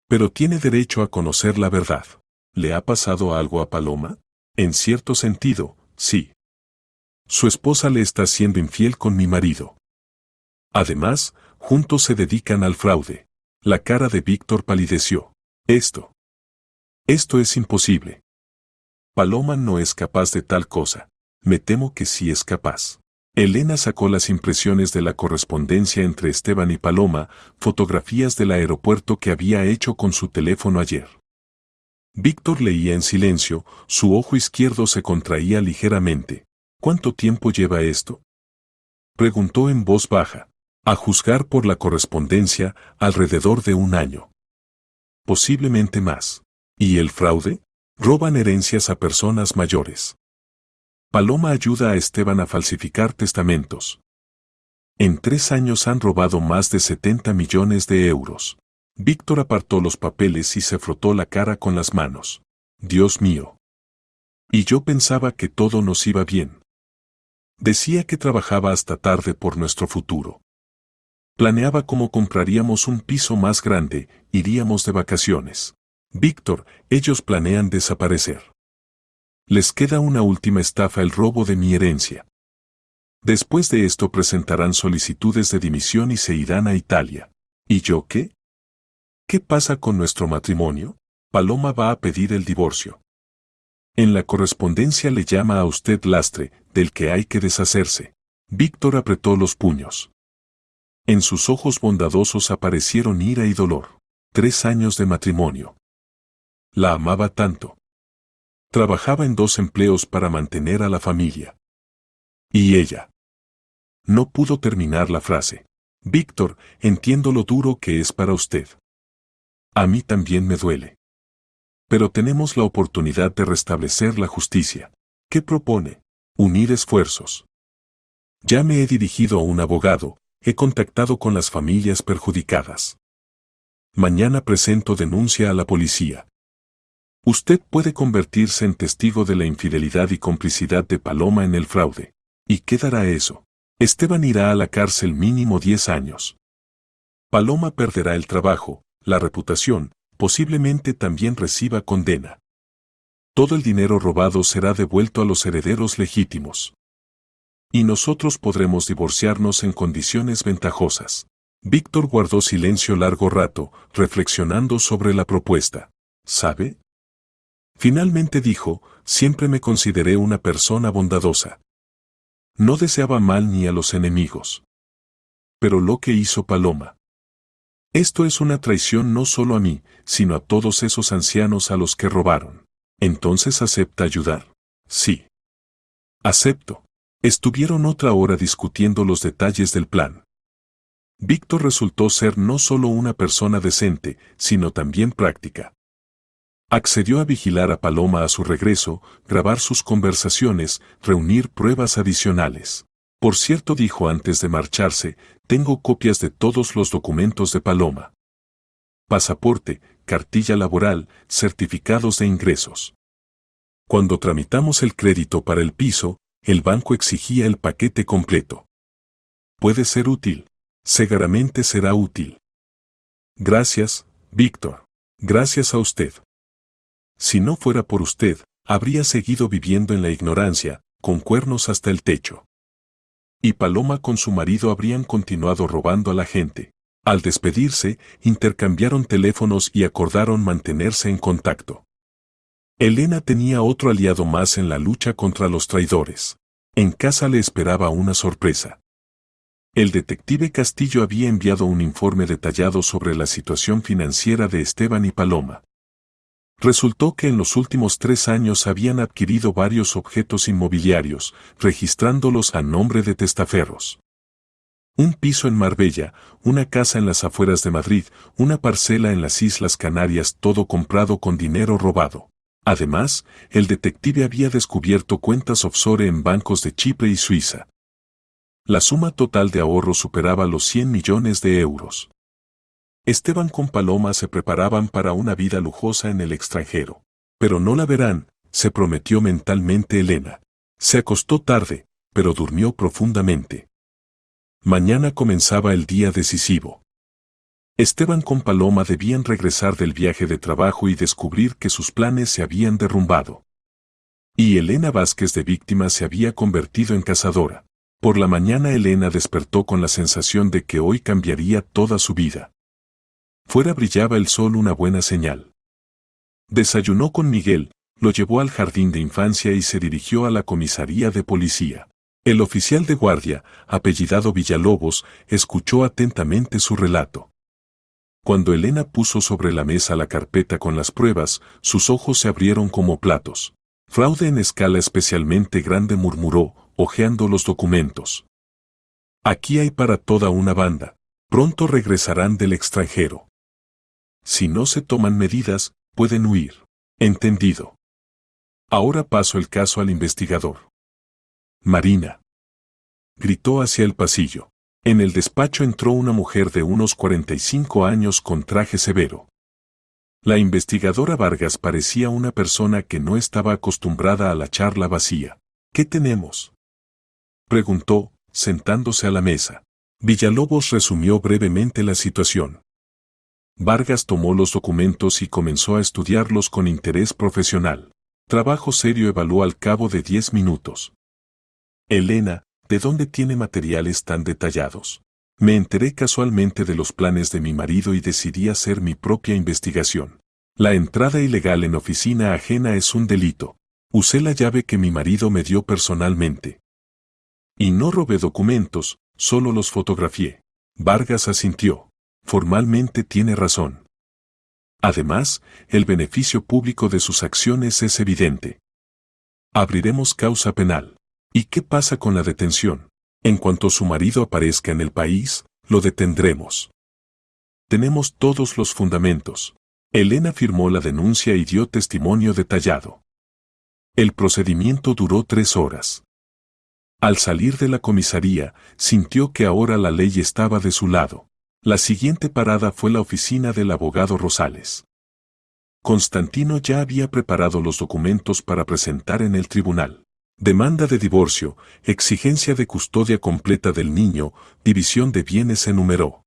Pero tiene derecho a conocer la verdad. ¿Le ha pasado algo a Paloma? En cierto sentido, sí. Su esposa le está siendo infiel con mi marido. Además, juntos se dedican al fraude. La cara de Víctor palideció. Esto es imposible. Paloma no es capaz de tal cosa. Me temo que sí es capaz. Elena sacó las impresiones de la correspondencia entre Esteban y Paloma, fotografías del aeropuerto que había hecho con su teléfono ayer. Víctor leía en silencio, su ojo izquierdo se contraía ligeramente. ¿Cuánto tiempo lleva esto? Preguntó en voz baja. A juzgar por la correspondencia, alrededor de un año. Posiblemente más. ¿Y el fraude? Roban herencias a personas mayores. Paloma ayuda a Esteban a falsificar testamentos. En 3 años han robado más de 70 millones de euros. Víctor apartó los papeles y se frotó la cara con las manos. Dios mío. Y yo pensaba que todo nos iba bien. Decía que trabajaba hasta tarde por nuestro futuro. Planeaba cómo compraríamos un piso más grande, iríamos de vacaciones. Víctor, ellos planean desaparecer. Les queda una última estafa: el robo de mi herencia. Después de esto presentarán solicitudes de dimisión y se irán a Italia. ¿Y yo qué? ¿Qué pasa con nuestro matrimonio? Paloma va a pedir el divorcio. En la correspondencia le llama a usted lastre, del que hay que deshacerse. Víctor apretó los puños. En sus ojos bondadosos aparecieron ira y dolor. 3 años de matrimonio. La amaba tanto. Trabajaba en 2 empleos para mantener a la familia. ¿Y ella? No pudo terminar la frase. Víctor, entiendo lo duro que es para usted. A mí también me duele. Pero tenemos la oportunidad de restablecer la justicia. ¿Qué propone? Unir esfuerzos. Ya me he dirigido a un abogado, he contactado con las familias perjudicadas. Mañana presento denuncia a la policía. Usted puede convertirse en testigo de la infidelidad y complicidad de Paloma en el fraude. ¿Y qué dará eso? Esteban irá a la cárcel mínimo 10 años. Paloma perderá el trabajo, la reputación, posiblemente también reciba condena. Todo el dinero robado será devuelto a los herederos legítimos. Y nosotros podremos divorciarnos en condiciones ventajosas. Víctor guardó silencio largo rato, reflexionando sobre la propuesta. ¿Sabe? Finalmente dijo, siempre me consideré una persona bondadosa. No deseaba mal ni a los enemigos. Pero lo que hizo Paloma. Esto es una traición no solo a mí, sino a todos esos ancianos a los que robaron. Entonces acepta ayudar. Sí. Acepto. Estuvieron otra hora discutiendo los detalles del plan. Víctor resultó ser no solo una persona decente, sino también práctica. Accedió a vigilar a Paloma a su regreso, grabar sus conversaciones, reunir pruebas adicionales. Por cierto, dijo antes de marcharse, tengo copias de todos los documentos de Paloma. Pasaporte, cartilla laboral, certificados de ingresos. Cuando tramitamos el crédito para el piso, el banco exigía el paquete completo. Puede ser útil. Seguramente será útil. Gracias, Víctor. Gracias a usted. Si no fuera por usted, habría seguido viviendo en la ignorancia, con cuernos hasta el techo. Y Paloma con su marido habrían continuado robando a la gente. Al despedirse, intercambiaron teléfonos y acordaron mantenerse en contacto. Elena tenía otro aliado más en la lucha contra los traidores. En casa le esperaba una sorpresa. El detective Castillo había enviado un informe detallado sobre la situación financiera de Esteban y Paloma. Resultó que en los últimos 3 años habían adquirido varios objetos inmobiliarios, registrándolos a nombre de testaferros. Un piso en Marbella, una casa en las afueras de Madrid, una parcela en las Islas Canarias, todo comprado con dinero robado. Además, el detective había descubierto cuentas offshore en bancos de Chipre y Suiza. La suma total de ahorro superaba los 100 millones de euros. Esteban con Paloma se preparaban para una vida lujosa en el extranjero. Pero no la verán, se prometió mentalmente Elena. Se acostó tarde, pero durmió profundamente. Mañana comenzaba el día decisivo. Esteban con Paloma debían regresar del viaje de trabajo y descubrir que sus planes se habían derrumbado. Y Elena Vázquez de víctima se había convertido en cazadora. Por la mañana Elena despertó con la sensación de que hoy cambiaría toda su vida. Fuera brillaba el sol, una buena señal. Desayunó con Miguel, lo llevó al jardín de infancia y se dirigió a la comisaría de policía. El oficial de guardia, apellidado Villalobos, escuchó atentamente su relato. Cuando Elena puso sobre la mesa la carpeta con las pruebas, sus ojos se abrieron como platos. Fraude en escala especialmente grande, murmuró, hojeando los documentos. Aquí hay para toda una banda. Pronto regresarán del extranjero. Si no se toman medidas, pueden huir. Entendido. Ahora paso el caso al investigador. Marina. Gritó hacia el pasillo. En el despacho entró una mujer de unos 45 años con traje severo. La investigadora Vargas parecía una persona que no estaba acostumbrada a la charla vacía. ¿Qué tenemos?, preguntó, sentándose a la mesa. Villalobos resumió brevemente la situación. Vargas tomó los documentos y comenzó a estudiarlos con interés profesional. Trabajo serio, evaluó al cabo de 10 minutos. Elena, ¿de dónde tiene materiales tan detallados? Me enteré casualmente de los planes de mi marido y decidí hacer mi propia investigación. La entrada ilegal en oficina ajena es un delito. Usé la llave que mi marido me dio personalmente. Y no robé documentos, solo los fotografié. Vargas asintió. Formalmente tiene razón. Además, el beneficio público de sus acciones es evidente. Abriremos causa penal. ¿Y qué pasa con la detención? En cuanto su marido aparezca en el país, lo detendremos. Tenemos todos los fundamentos. Elena firmó la denuncia y dio testimonio detallado. El procedimiento duró 3 horas. Al salir de la comisaría, sintió que ahora la ley estaba de su lado. La siguiente parada fue la oficina del abogado Rosales. Constantino ya había preparado los documentos para presentar en el tribunal. Demanda de divorcio, exigencia de custodia completa del niño, división de bienes se enumeró.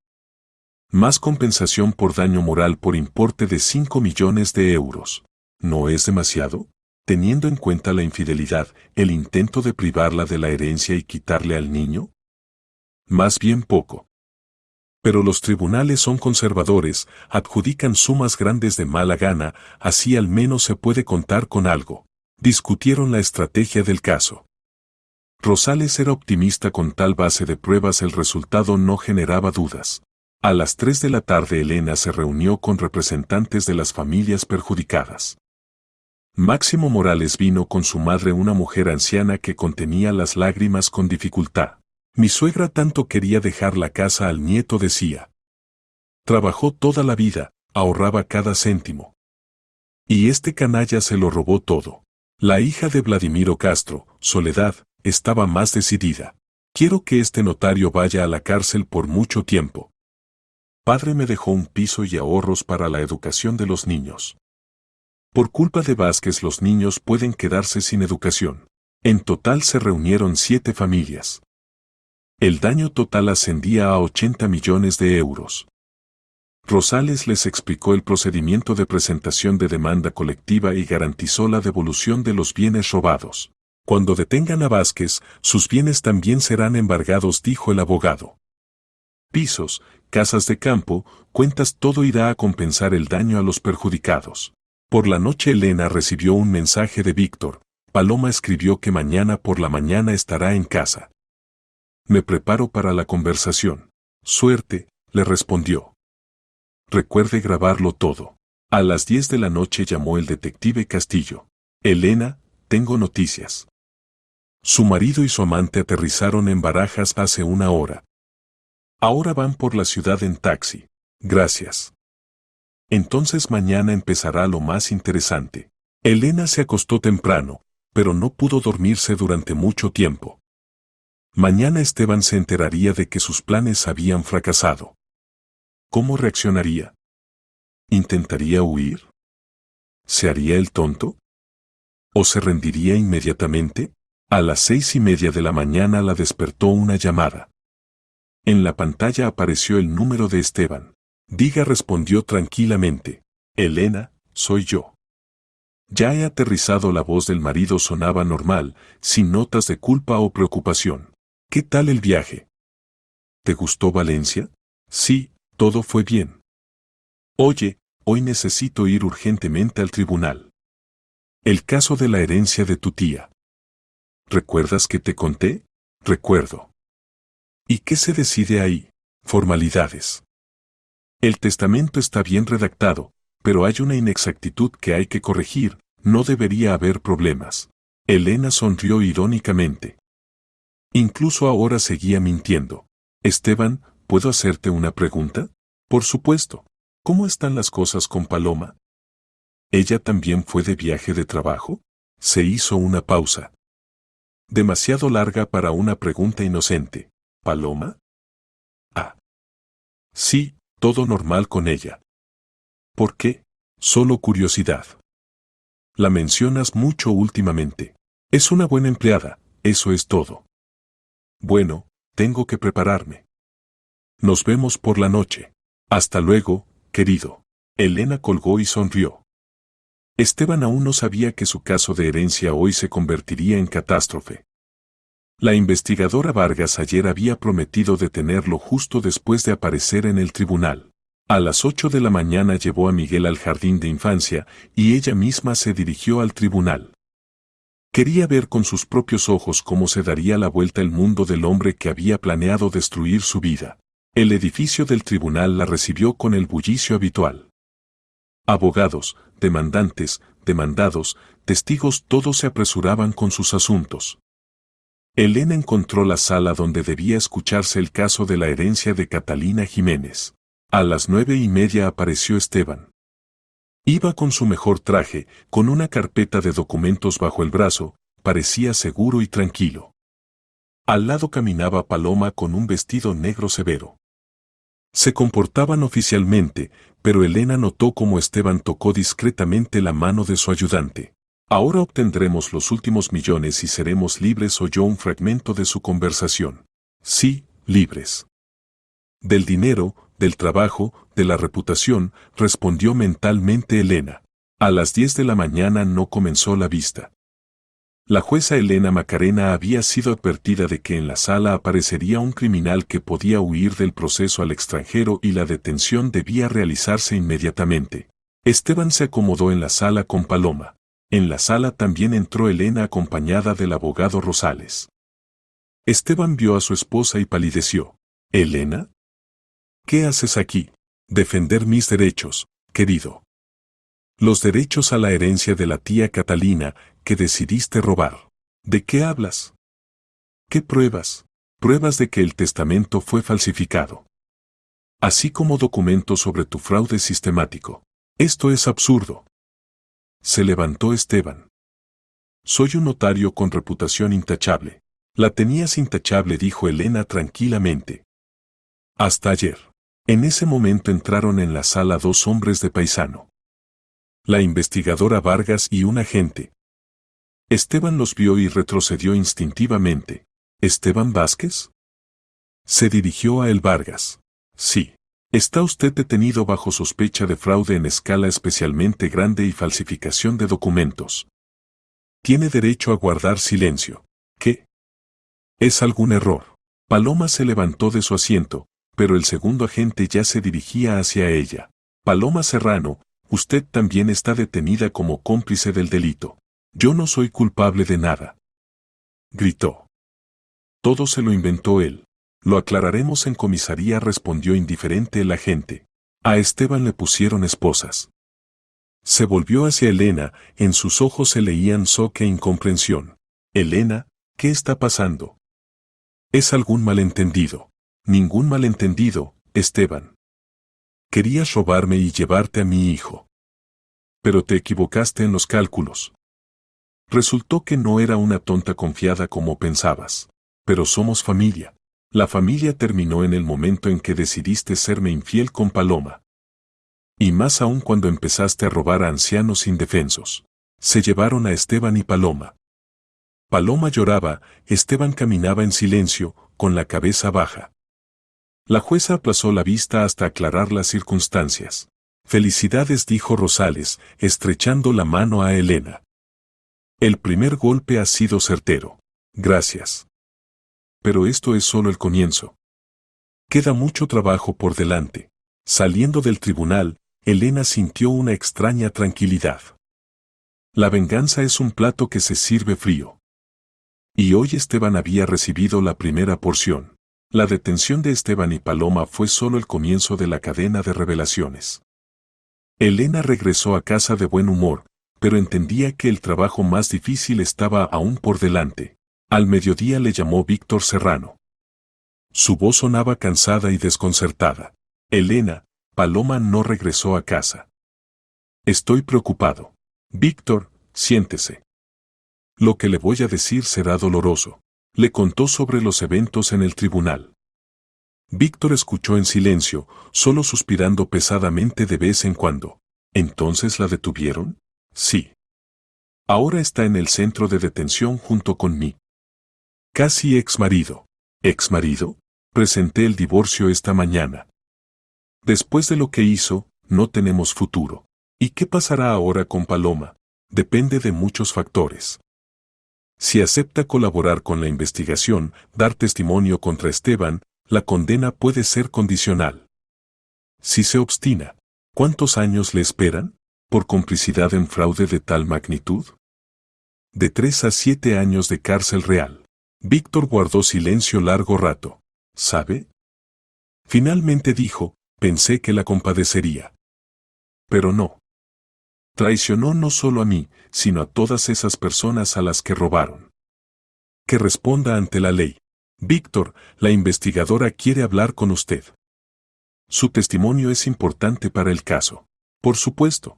Más compensación por daño moral por importe de 5 millones de euros. ¿No es demasiado? teniendo en cuenta la infidelidad, el intento de privarla de la herencia y quitarle al niño? Más bien poco. Pero los tribunales son conservadores, adjudican sumas grandes de mala gana, así al menos se puede contar con algo. Discutieron la estrategia del caso. Rosales era optimista con tal base de pruebas, el resultado no generaba dudas. A las 3 de la tarde Elena se reunió con representantes de las familias perjudicadas. Máximo Morales vino con su madre, una mujer anciana que contenía las lágrimas con dificultad. Mi suegra tanto quería dejar la casa al nieto, decía. Trabajó toda la vida, ahorraba cada céntimo. Y este canalla se lo robó todo. La hija de Vladimiro Castro, Soledad, estaba más decidida. Quiero que este notario vaya a la cárcel por mucho tiempo. Padre me dejó un piso y ahorros para la educación de los niños. Por culpa de Vázquez los niños pueden quedarse sin educación. En total se reunieron 7 familias. El daño total ascendía a 80 millones de euros. Rosales les explicó el procedimiento de presentación de demanda colectiva y garantizó la devolución de los bienes robados. Cuando detengan a Vázquez, sus bienes también serán embargados, dijo el abogado. Pisos, casas de campo, cuentas, todo irá a compensar el daño a los perjudicados. Por la noche Elena recibió un mensaje de Víctor. Paloma escribió que mañana por la mañana estará en casa. Me preparo para la conversación. Suerte, le respondió. Recuerde grabarlo todo. A las 10 de la noche llamó el detective Castillo. Elena, tengo noticias. Su marido y su amante aterrizaron en Barajas hace una hora. Ahora van por la ciudad en taxi. Gracias. Entonces mañana empezará lo más interesante. Elena se acostó temprano, pero no pudo dormirse durante mucho tiempo. Mañana Esteban se enteraría de que sus planes habían fracasado. ¿Cómo reaccionaría? ¿Intentaría huir? ¿Se haría el tonto? ¿O se rendiría inmediatamente? A las 6:30 de la mañana la despertó una llamada. En la pantalla apareció el número de Esteban. Diga, respondió tranquilamente. Elena, soy yo. Ya he aterrizado. La voz del marido sonaba normal, sin notas de culpa o preocupación. ¿Qué tal el viaje? ¿Te gustó Valencia? Sí, todo fue bien. Oye, hoy necesito ir urgentemente al tribunal. El caso de la herencia de tu tía. ¿Recuerdas que te conté? Recuerdo. ¿Y qué se decide ahí? Formalidades. El testamento está bien redactado, pero hay una inexactitud que hay que corregir. No debería haber problemas. Elena sonrió irónicamente. Incluso ahora seguía mintiendo. Esteban, ¿puedo hacerte una pregunta? Por supuesto. ¿Cómo están las cosas con Paloma? ¿Ella también fue de viaje de trabajo? Se hizo una pausa. Demasiado larga para una pregunta inocente. ¿Paloma? Ah. Sí, todo normal con ella. ¿Por qué? Solo curiosidad. La mencionas mucho últimamente. Es una buena empleada, eso es todo. Bueno, tengo que prepararme. Nos vemos por la noche. Hasta luego, querido. Elena colgó y sonrió. Esteban aún no sabía que su caso de herencia hoy se convertiría en catástrofe. La investigadora Vargas ayer había prometido detenerlo justo después de aparecer en el tribunal. A las 8 de la mañana llevó a Miguel al jardín de infancia y ella misma se dirigió al tribunal. Quería ver con sus propios ojos cómo se daría la vuelta el mundo del hombre que había planeado destruir su vida. El edificio del tribunal la recibió con el bullicio habitual. Abogados, demandantes, demandados, testigos, todos se apresuraban con sus asuntos. Elena encontró la sala donde debía escucharse el caso de la herencia de Catalina Jiménez. A las 9:30 apareció Esteban. Iba con su mejor traje, con una carpeta de documentos bajo el brazo, parecía seguro y tranquilo. Al lado caminaba Paloma con un vestido negro severo. Se comportaban oficialmente, pero Elena notó cómo Esteban tocó discretamente la mano de su ayudante. Ahora obtendremos los últimos millones y seremos libres, oyó un fragmento de su conversación. Sí, libres. Del dinero, del trabajo, de la reputación, respondió mentalmente Elena. A las 10 de la mañana no comenzó la vista. La jueza Elena Macarena había sido advertida de que en la sala aparecería un criminal que podía huir del proceso al extranjero y la detención debía realizarse inmediatamente. Esteban se acomodó en la sala con Paloma. En la sala también entró Elena acompañada del abogado Rosales. Esteban vio a su esposa y palideció. ¿Elena? ¿Qué haces aquí? Defender mis derechos, querido. Los derechos a la herencia de la tía Catalina, que decidiste robar. ¿De qué hablas? ¿Qué pruebas? Pruebas de que el testamento fue falsificado. Así como documentos sobre tu fraude sistemático. Esto es absurdo. Se levantó Esteban. Soy un notario con reputación intachable. La tenías intachable, dijo Elena tranquilamente. Hasta ayer. En ese momento entraron en la sala dos hombres de paisano. La investigadora Vargas y un agente. Esteban los vio y retrocedió instintivamente. ¿Esteban Vázquez? Se dirigió a él Vargas. Sí. Está usted detenido bajo sospecha de fraude en escala especialmente grande y falsificación de documentos. Tiene derecho a guardar silencio. ¿Qué? ¿Es algún error? Paloma se levantó de su asiento, pero el segundo agente ya se dirigía hacia ella. Paloma Serrano, usted también está detenida como cómplice del delito. Yo no soy culpable de nada. Gritó. Todo se lo inventó él. Lo aclararemos en comisaría, respondió indiferente el agente. A Esteban le pusieron esposas. Se volvió hacia Elena, en sus ojos se leían shock e incomprensión. Elena, ¿qué está pasando? ¿Es algún malentendido? Ningún malentendido, Esteban. Querías robarme y llevarte a mi hijo. Pero te equivocaste en los cálculos. Resultó que no era una tonta confiada como pensabas. Pero somos familia. La familia terminó en el momento en que decidiste serme infiel con Paloma. Y más aún cuando empezaste a robar a ancianos indefensos. Se llevaron a Esteban y Paloma. Paloma lloraba, Esteban caminaba en silencio, con la cabeza baja. La jueza aplazó la vista hasta aclarar las circunstancias. Felicidades, dijo Rosales, estrechando la mano a Elena. El primer golpe ha sido certero. Gracias. Pero esto es solo el comienzo. Queda mucho trabajo por delante. Saliendo del tribunal, Elena sintió una extraña tranquilidad. La venganza es un plato que se sirve frío. Y hoy Esteban había recibido la primera porción. La detención de Esteban y Paloma fue solo el comienzo de la cadena de revelaciones. Elena regresó a casa de buen humor, pero entendía que el trabajo más difícil estaba aún por delante. Al mediodía le llamó Víctor Serrano. Su voz sonaba cansada y desconcertada. Elena, Paloma no regresó a casa. Estoy preocupado. Víctor, siéntese. Lo que le voy a decir será doloroso. Le contó sobre los eventos en el tribunal. Víctor escuchó en silencio, solo suspirando pesadamente de vez en cuando. ¿Entonces la detuvieron? Sí. Ahora está en el centro de detención junto con mí. Casi exmarido. ¿Exmarido? Presenté el divorcio esta mañana. Después de lo que hizo, no tenemos futuro. ¿Y qué pasará ahora con Paloma? Depende de muchos factores. Si acepta colaborar con la investigación, dar testimonio contra Esteban, la condena puede ser condicional. Si se obstina, ¿cuántos años le esperan? ¿Por complicidad en fraude de tal magnitud? De 3 a 7 años de cárcel real. Víctor guardó silencio largo rato. ¿Sabe? Finalmente dijo, pensé que la compadecería. Pero no. Traicionó no solo a mí, sino a todas esas personas a las que robaron. Que responda ante la ley. Víctor, la investigadora quiere hablar con usted. Su testimonio es importante para el caso. Por supuesto.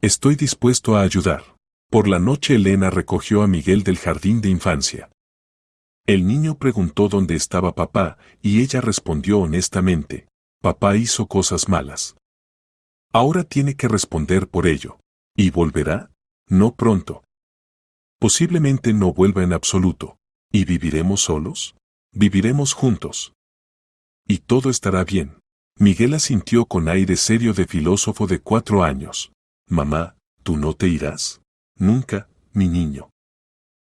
Estoy dispuesto a ayudar. Por la noche Elena recogió a Miguel del jardín de infancia. El niño preguntó dónde estaba papá, y ella respondió honestamente, papá hizo cosas malas. Ahora tiene que responder por ello. ¿Y volverá? No pronto. Posiblemente no vuelva en absoluto. ¿Y viviremos solos? Viviremos juntos. Y todo estará bien. Miguel asintió con aire serio de filósofo de 4 años. Mamá, ¿Tú no te irás? Nunca, mi niño.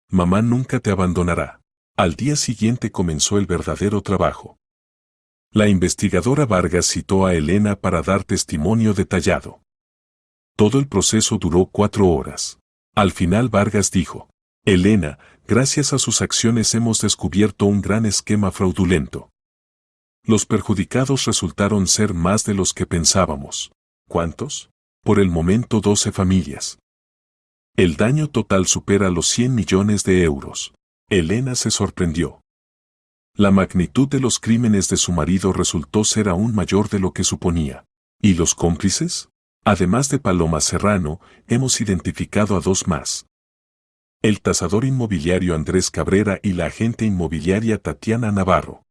Mamá nunca te abandonará. Al día siguiente comenzó el verdadero trabajo. La investigadora Vargas citó a Elena para dar testimonio detallado. Todo el proceso duró 4 horas. Al final Vargas dijo: Elena, gracias a sus acciones hemos descubierto un gran esquema fraudulento. Los perjudicados resultaron ser más de los que pensábamos. ¿Cuántos? Por el momento 12 familias. El daño total supera los 100 millones de euros. Elena se sorprendió. La magnitud de los crímenes de su marido resultó ser aún mayor de lo que suponía. ¿Y los cómplices? Además de Paloma Serrano, hemos identificado a 2 más. El tasador inmobiliario Andrés Cabrera y la agente inmobiliaria Tatiana Navarro.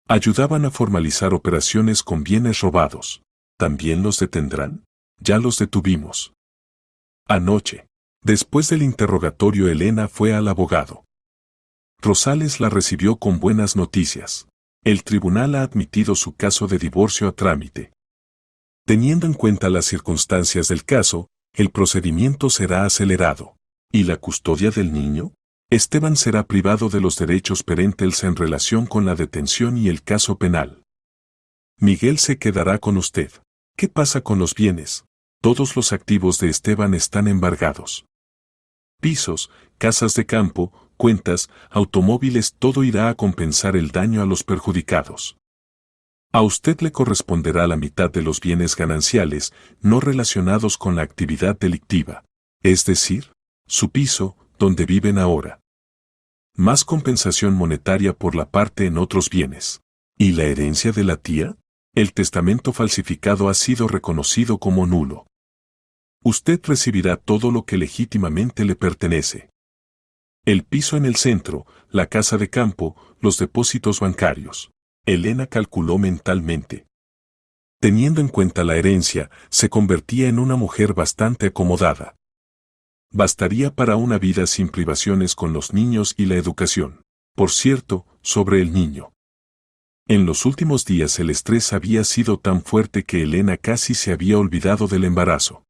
Ayudaban a formalizar operaciones con bienes robados. ¿También los detendrán? Ya los detuvimos. Anoche, después del interrogatorio, Elena fue al abogado. Rosales la recibió con buenas noticias. El tribunal ha admitido su caso de divorcio a trámite. Teniendo en cuenta las circunstancias del caso, el procedimiento será acelerado. ¿Y la custodia del niño? Esteban será privado de los derechos parentales en relación con la detención y el caso penal. Miguel se quedará con usted. ¿Qué pasa con los bienes? Todos los activos de Esteban están embargados. Pisos, casas de campo, cuentas, automóviles, todo irá a compensar el daño a los perjudicados. A usted le corresponderá la mitad de los bienes gananciales no relacionados con la actividad delictiva, es decir, su piso, donde viven ahora. Más compensación monetaria por la parte en otros bienes. ¿Y la herencia de la tía? El testamento falsificado ha sido reconocido como nulo. Usted recibirá todo lo que legítimamente le pertenece. El piso en el centro, la casa de campo, los depósitos bancarios. Elena calculó mentalmente. Teniendo en cuenta la herencia, se convertía en una mujer bastante acomodada. Bastaría para una vida sin privaciones con los niños y la educación. Por cierto, sobre el niño. En los últimos días el estrés había sido tan fuerte que Elena casi se había olvidado del embarazo.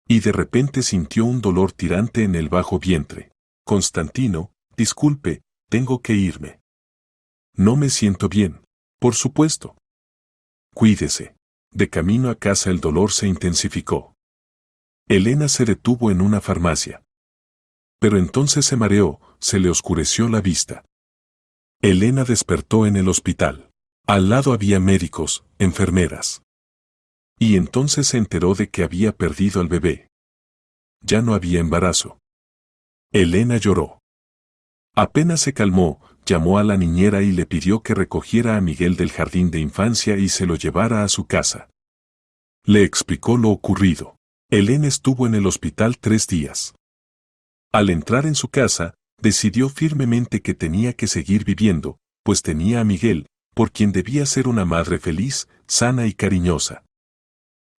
Y de repente sintió un dolor tirante en el bajo vientre. Constantino, disculpe, tengo que irme. No me siento bien. Por supuesto. Cuídese. De camino a casa el dolor se intensificó. Elena se detuvo en una farmacia. Pero entonces se mareó, se le oscureció la vista. Elena despertó en el hospital. Al lado había médicos, enfermeras. Y entonces se enteró de que había perdido al bebé. Ya no había embarazo. Elena lloró. Apenas se calmó, llamó a la niñera y le pidió que recogiera a Miguel del jardín de infancia y se lo llevara a su casa. Le explicó lo ocurrido. Elena estuvo en el hospital 3 días. Al entrar en su casa, decidió firmemente que tenía que seguir viviendo, pues tenía a Miguel, por quien debía ser una madre feliz, sana y cariñosa.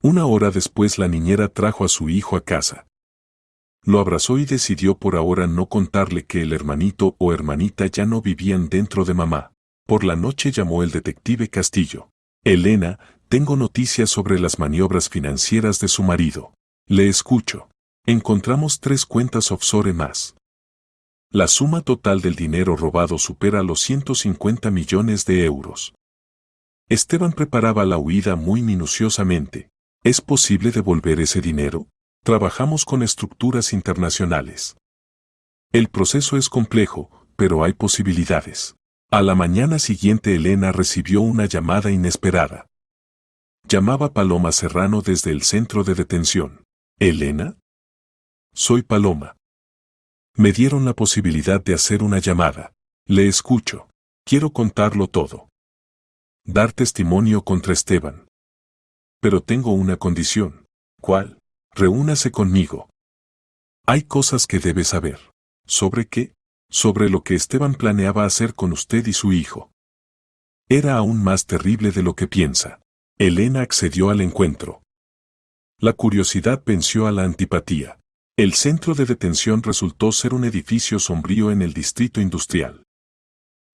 1 hora después la niñera trajo a su hijo a casa. Lo abrazó y decidió por ahora no contarle que el hermanito o hermanita ya no vivían dentro de mamá. Por la noche llamó el detective Castillo. Elena, tengo noticias sobre las maniobras financieras de su marido. Le escucho. Encontramos 3 cuentas offshore más. La suma total del dinero robado supera los 150 millones de euros. Esteban preparaba la huida muy minuciosamente. ¿Es posible devolver ese dinero? Trabajamos con estructuras internacionales. El proceso es complejo, pero hay posibilidades. A la mañana siguiente Elena recibió una llamada inesperada. Llamaba Paloma Serrano desde el centro de detención. ¿Elena? Soy Paloma. Me dieron la posibilidad de hacer una llamada. Le escucho. Quiero contarlo todo. Dar testimonio contra Esteban. Pero tengo una condición. ¿Cuál? Reúnase conmigo. Hay cosas que debe saber. ¿Sobre qué? Sobre lo que Esteban planeaba hacer con usted y su hijo. Era aún más terrible de lo que piensa. Elena accedió al encuentro. La curiosidad venció a la antipatía. El centro de detención resultó ser un edificio sombrío en el distrito industrial.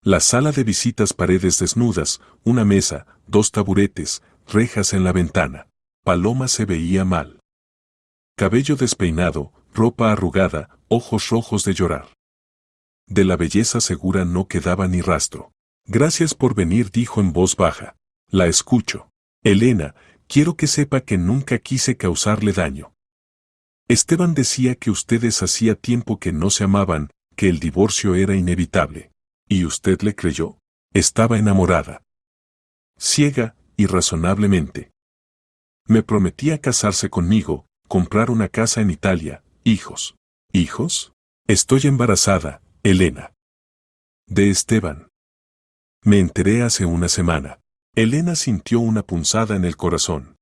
La sala de visitas, paredes desnudas, una mesa, 2 taburetes, rejas en la ventana. Paloma se veía mal. cabello despeinado, ropa arrugada, ojos rojos de llorar. De la belleza segura no quedaba ni rastro. Gracias por venir, dijo en voz baja. La escucho. Elena, quiero que sepa que nunca quise causarle daño. Esteban decía que ustedes hacía tiempo que no se amaban, que el divorcio era inevitable. ¿Y usted le creyó? Estaba enamorada. Ciega, irrazonablemente. Me prometía casarse conmigo, comprar una casa en Italia, hijos. ¿Hijos? Estoy embarazada, Elena. De Esteban. Me enteré hace una semana. Elena sintió una punzada en el corazón.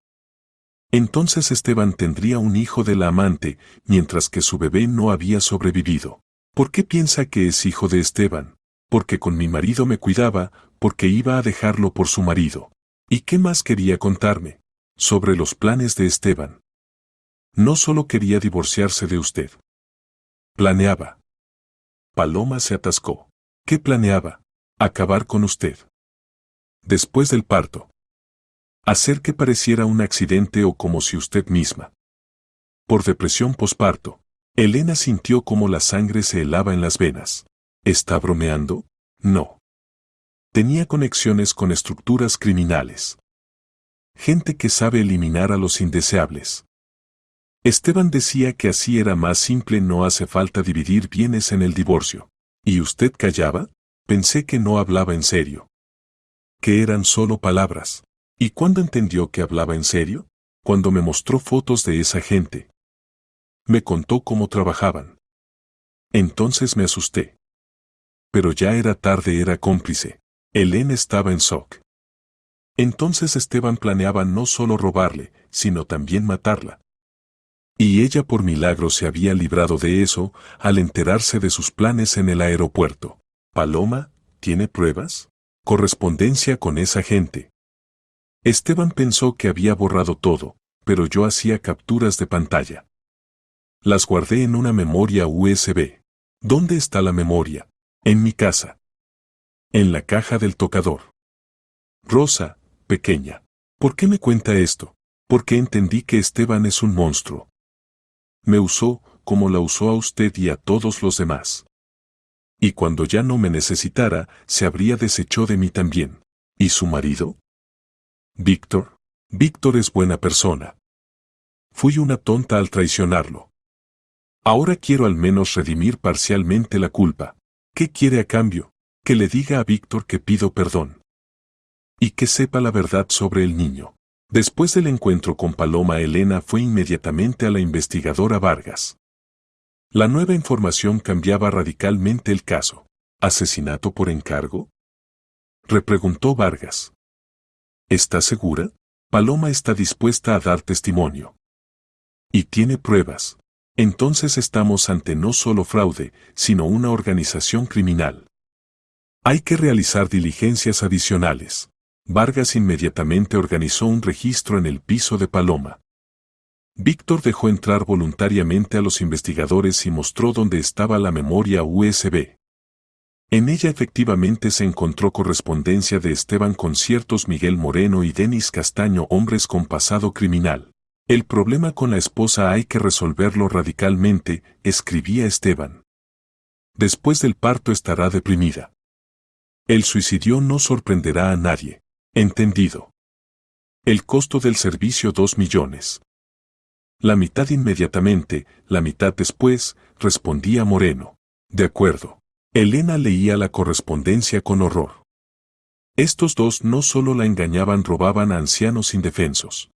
Entonces Esteban tendría un hijo de la amante, mientras que su bebé no había sobrevivido. ¿Por qué piensa que es hijo de Esteban? Porque con mi marido me cuidaba, porque iba a dejarlo por su marido. ¿Y qué más quería contarme? Sobre los planes de Esteban. No solo quería divorciarse de usted. Planeaba. Paloma se atascó. ¿Qué planeaba? Acabar con usted. Después del parto. Hacer que pareciera un accidente o como si usted misma. Por depresión posparto. Elena sintió como la sangre se helaba en las venas. ¿Está bromeando? No. Tenía conexiones con estructuras criminales. Gente que sabe eliminar a los indeseables. Esteban decía que así era más simple, no hace falta dividir bienes en el divorcio. ¿Y usted callaba? Pensé que no hablaba en serio. Que eran solo palabras. ¿Y cuándo entendió que hablaba en serio? Cuando me mostró fotos de esa gente. Me contó cómo trabajaban. Entonces me asusté. Pero ya era tarde, era cómplice. Elena estaba en shock. Entonces Esteban planeaba no solo robarle, sino también matarla. Y ella por milagro se había librado de eso al enterarse de sus planes en el aeropuerto. Paloma, ¿tiene pruebas? Correspondencia con esa gente. Esteban pensó que había borrado todo, pero yo hacía capturas de pantalla. Las guardé en una memoria USB. ¿Dónde está la memoria? En mi casa. En la caja del tocador. Rosa, pequeña. ¿Por qué me cuenta esto? Porque entendí que Esteban es un monstruo. Me usó, como la usó a usted y a todos los demás. Y cuando ya no me necesitara, se habría deshecho de mí también. ¿Y su marido? Víctor. Víctor es buena persona. Fui una tonta al traicionarlo. Ahora quiero al menos redimir parcialmente la culpa. ¿Qué quiere a cambio? Que le diga a Víctor que pido perdón. Y que sepa la verdad sobre el niño. Después del encuentro con Paloma, Elena fue inmediatamente a la investigadora Vargas. La nueva información cambiaba radicalmente el caso. ¿Asesinato por encargo? Repreguntó Vargas. ¿Está segura? Paloma está dispuesta a dar testimonio. Y tiene pruebas. Entonces estamos ante no solo fraude, sino una organización criminal. Hay que realizar diligencias adicionales. Vargas inmediatamente organizó un registro en el piso de Paloma. Víctor dejó entrar voluntariamente a los investigadores y mostró dónde estaba la memoria USB. En ella efectivamente se encontró correspondencia de Esteban con ciertos Miguel Moreno y Denis Castaño, hombres con pasado criminal. El problema con la esposa hay que resolverlo radicalmente, escribía Esteban. Después del parto estará deprimida. El suicidio no sorprenderá a nadie. Entendido. El costo del servicio 2 millones. La mitad inmediatamente, la mitad después, respondía Moreno. De acuerdo. Elena leía la correspondencia con horror. Estos dos no solo la engañaban, robaban a ancianos indefensos.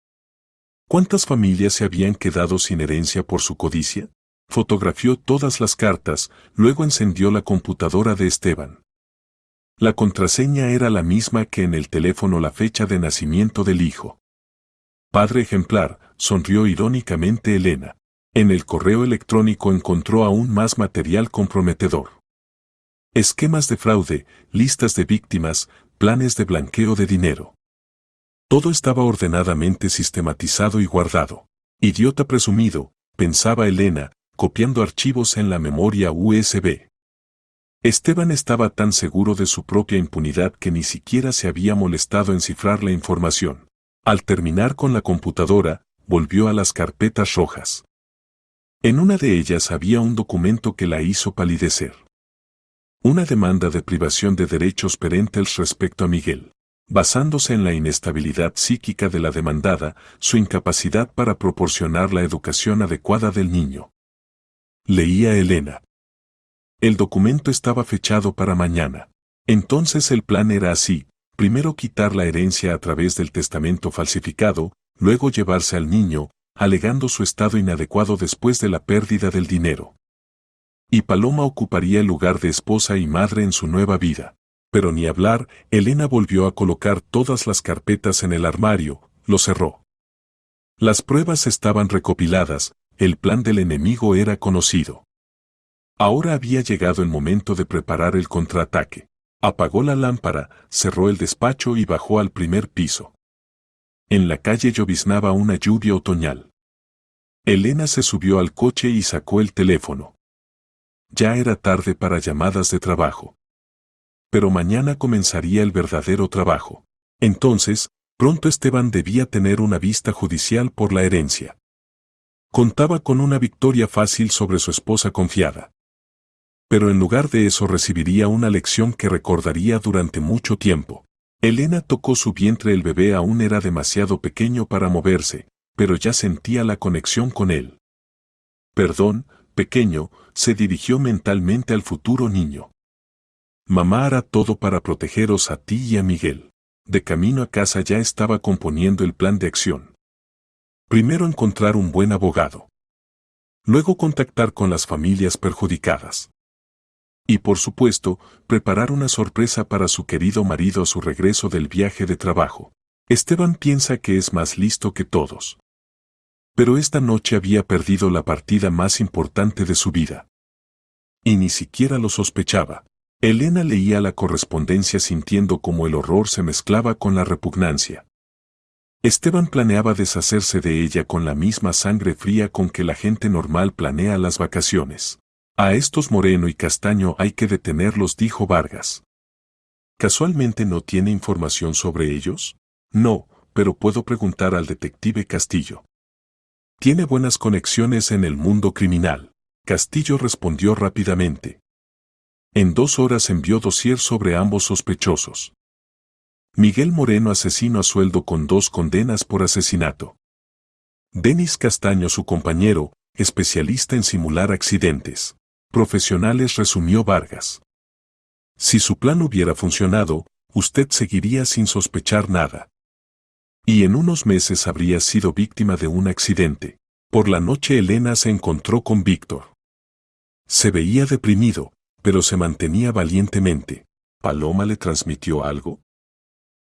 ¿Cuántas familias se habían quedado sin herencia por su codicia? Fotografió todas las cartas, luego encendió la computadora de Esteban. La contraseña era la misma que en el teléfono, la fecha de nacimiento del hijo. Padre ejemplar, sonrió irónicamente Elena. En el correo electrónico encontró aún más material comprometedor. Esquemas de fraude, listas de víctimas, planes de blanqueo de dinero. Todo estaba ordenadamente sistematizado y guardado. Idiota presumido, pensaba Elena, copiando archivos en la memoria USB. Esteban estaba tan seguro de su propia impunidad que ni siquiera se había molestado en cifrar la información. Al terminar con la computadora, volvió a las carpetas rojas. En una de ellas había un documento que la hizo palidecer. Una demanda de privación de derechos parentales respecto a Miguel, basándose en la inestabilidad psíquica de la demandada, su incapacidad para proporcionar la educación adecuada del niño. Leía Elena. El documento estaba fechado para mañana. Entonces el plan era así: primero quitar la herencia a través del testamento falsificado, luego llevarse al niño, alegando su estado inadecuado después de la pérdida del dinero. Y Paloma ocuparía el lugar de esposa y madre en su nueva vida. Pero ni hablar, Elena volvió a colocar todas las carpetas en el armario, lo cerró. Las pruebas estaban recopiladas, el plan del enemigo era conocido. Ahora había llegado el momento de preparar el contraataque. Apagó la lámpara, cerró el despacho y bajó al primer piso. En la calle lloviznaba una lluvia otoñal. Elena se subió al coche y sacó el teléfono. Ya era tarde para llamadas de trabajo. Pero mañana comenzaría el verdadero trabajo. Entonces, pronto Esteban debía tener una vista judicial por la herencia. Contaba con una victoria fácil sobre su esposa confiada. Pero en lugar de eso recibiría una lección que recordaría durante mucho tiempo. Elena tocó su vientre, el bebé aún era demasiado pequeño para moverse, pero ya sentía la conexión con él. Perdón, pequeño, se dirigió mentalmente al futuro niño. Mamá hará todo para protegeros a ti y a Miguel. De camino a casa ya estaba componiendo el plan de acción. Primero encontrar un buen abogado. Luego contactar con las familias perjudicadas. Y por supuesto, preparar una sorpresa para su querido marido a su regreso del viaje de trabajo. Esteban piensa que es más listo que todos. Pero esta noche había perdido la partida más importante de su vida. Y ni siquiera lo sospechaba. Elena leía la correspondencia sintiendo cómo el horror se mezclaba con la repugnancia. Esteban planeaba deshacerse de ella con la misma sangre fría con que la gente normal planea las vacaciones. A estos Moreno y Castaño hay que detenerlos, dijo Vargas. ¿Casualmente no tiene información sobre ellos? No, pero puedo preguntar al detective Castillo. Tiene buenas conexiones en el mundo criminal. Castillo respondió rápidamente. En 2 horas envió dossier sobre ambos sospechosos. Miguel Moreno, asesino a sueldo con 2 condenas por asesinato. Denis Castaño, su compañero, especialista en simular accidentes profesionales, resumió Vargas. Si su plan hubiera funcionado, usted seguiría sin sospechar nada. Y en unos meses habría sido víctima de un accidente. Por la noche Elena se encontró con Víctor. Se veía deprimido, pero se mantenía valientemente. ¿Paloma le transmitió algo?,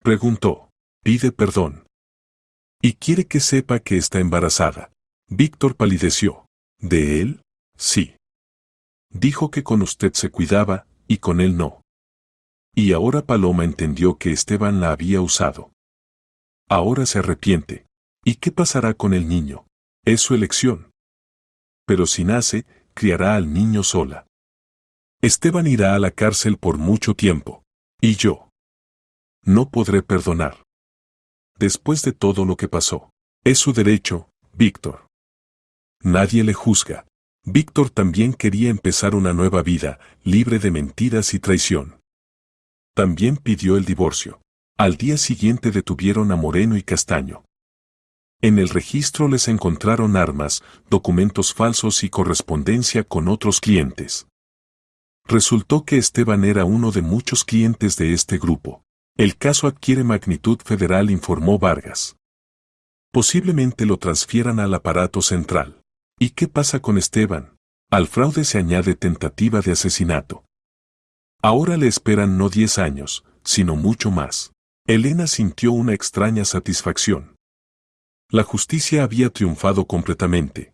preguntó. Pide perdón. Y quiere que sepa que está embarazada. Víctor palideció. ¿De él? Sí. Dijo que con usted se cuidaba, y con él no. Y ahora Paloma entendió que Esteban la había usado. Ahora se arrepiente. ¿Y qué pasará con el niño? Es su elección. Pero si nace, criará al niño sola. Esteban irá a la cárcel por mucho tiempo. Y yo no podré perdonar. Después de todo lo que pasó. Es su derecho, Víctor. Nadie le juzga. Víctor también quería empezar una nueva vida, libre de mentiras y traición. También pidió el divorcio. Al día siguiente detuvieron a Moreno y Castaño. En el registro les encontraron armas, documentos falsos y correspondencia con otros clientes. Resultó que Esteban era uno de muchos clientes de este grupo. El caso adquiere magnitud federal, informó Vargas. Posiblemente lo transfieran al aparato central. ¿Y qué pasa con Esteban? Al fraude se añade tentativa de asesinato. Ahora le esperan no 10 años, sino mucho más. Elena sintió una extraña satisfacción. La justicia había triunfado completamente.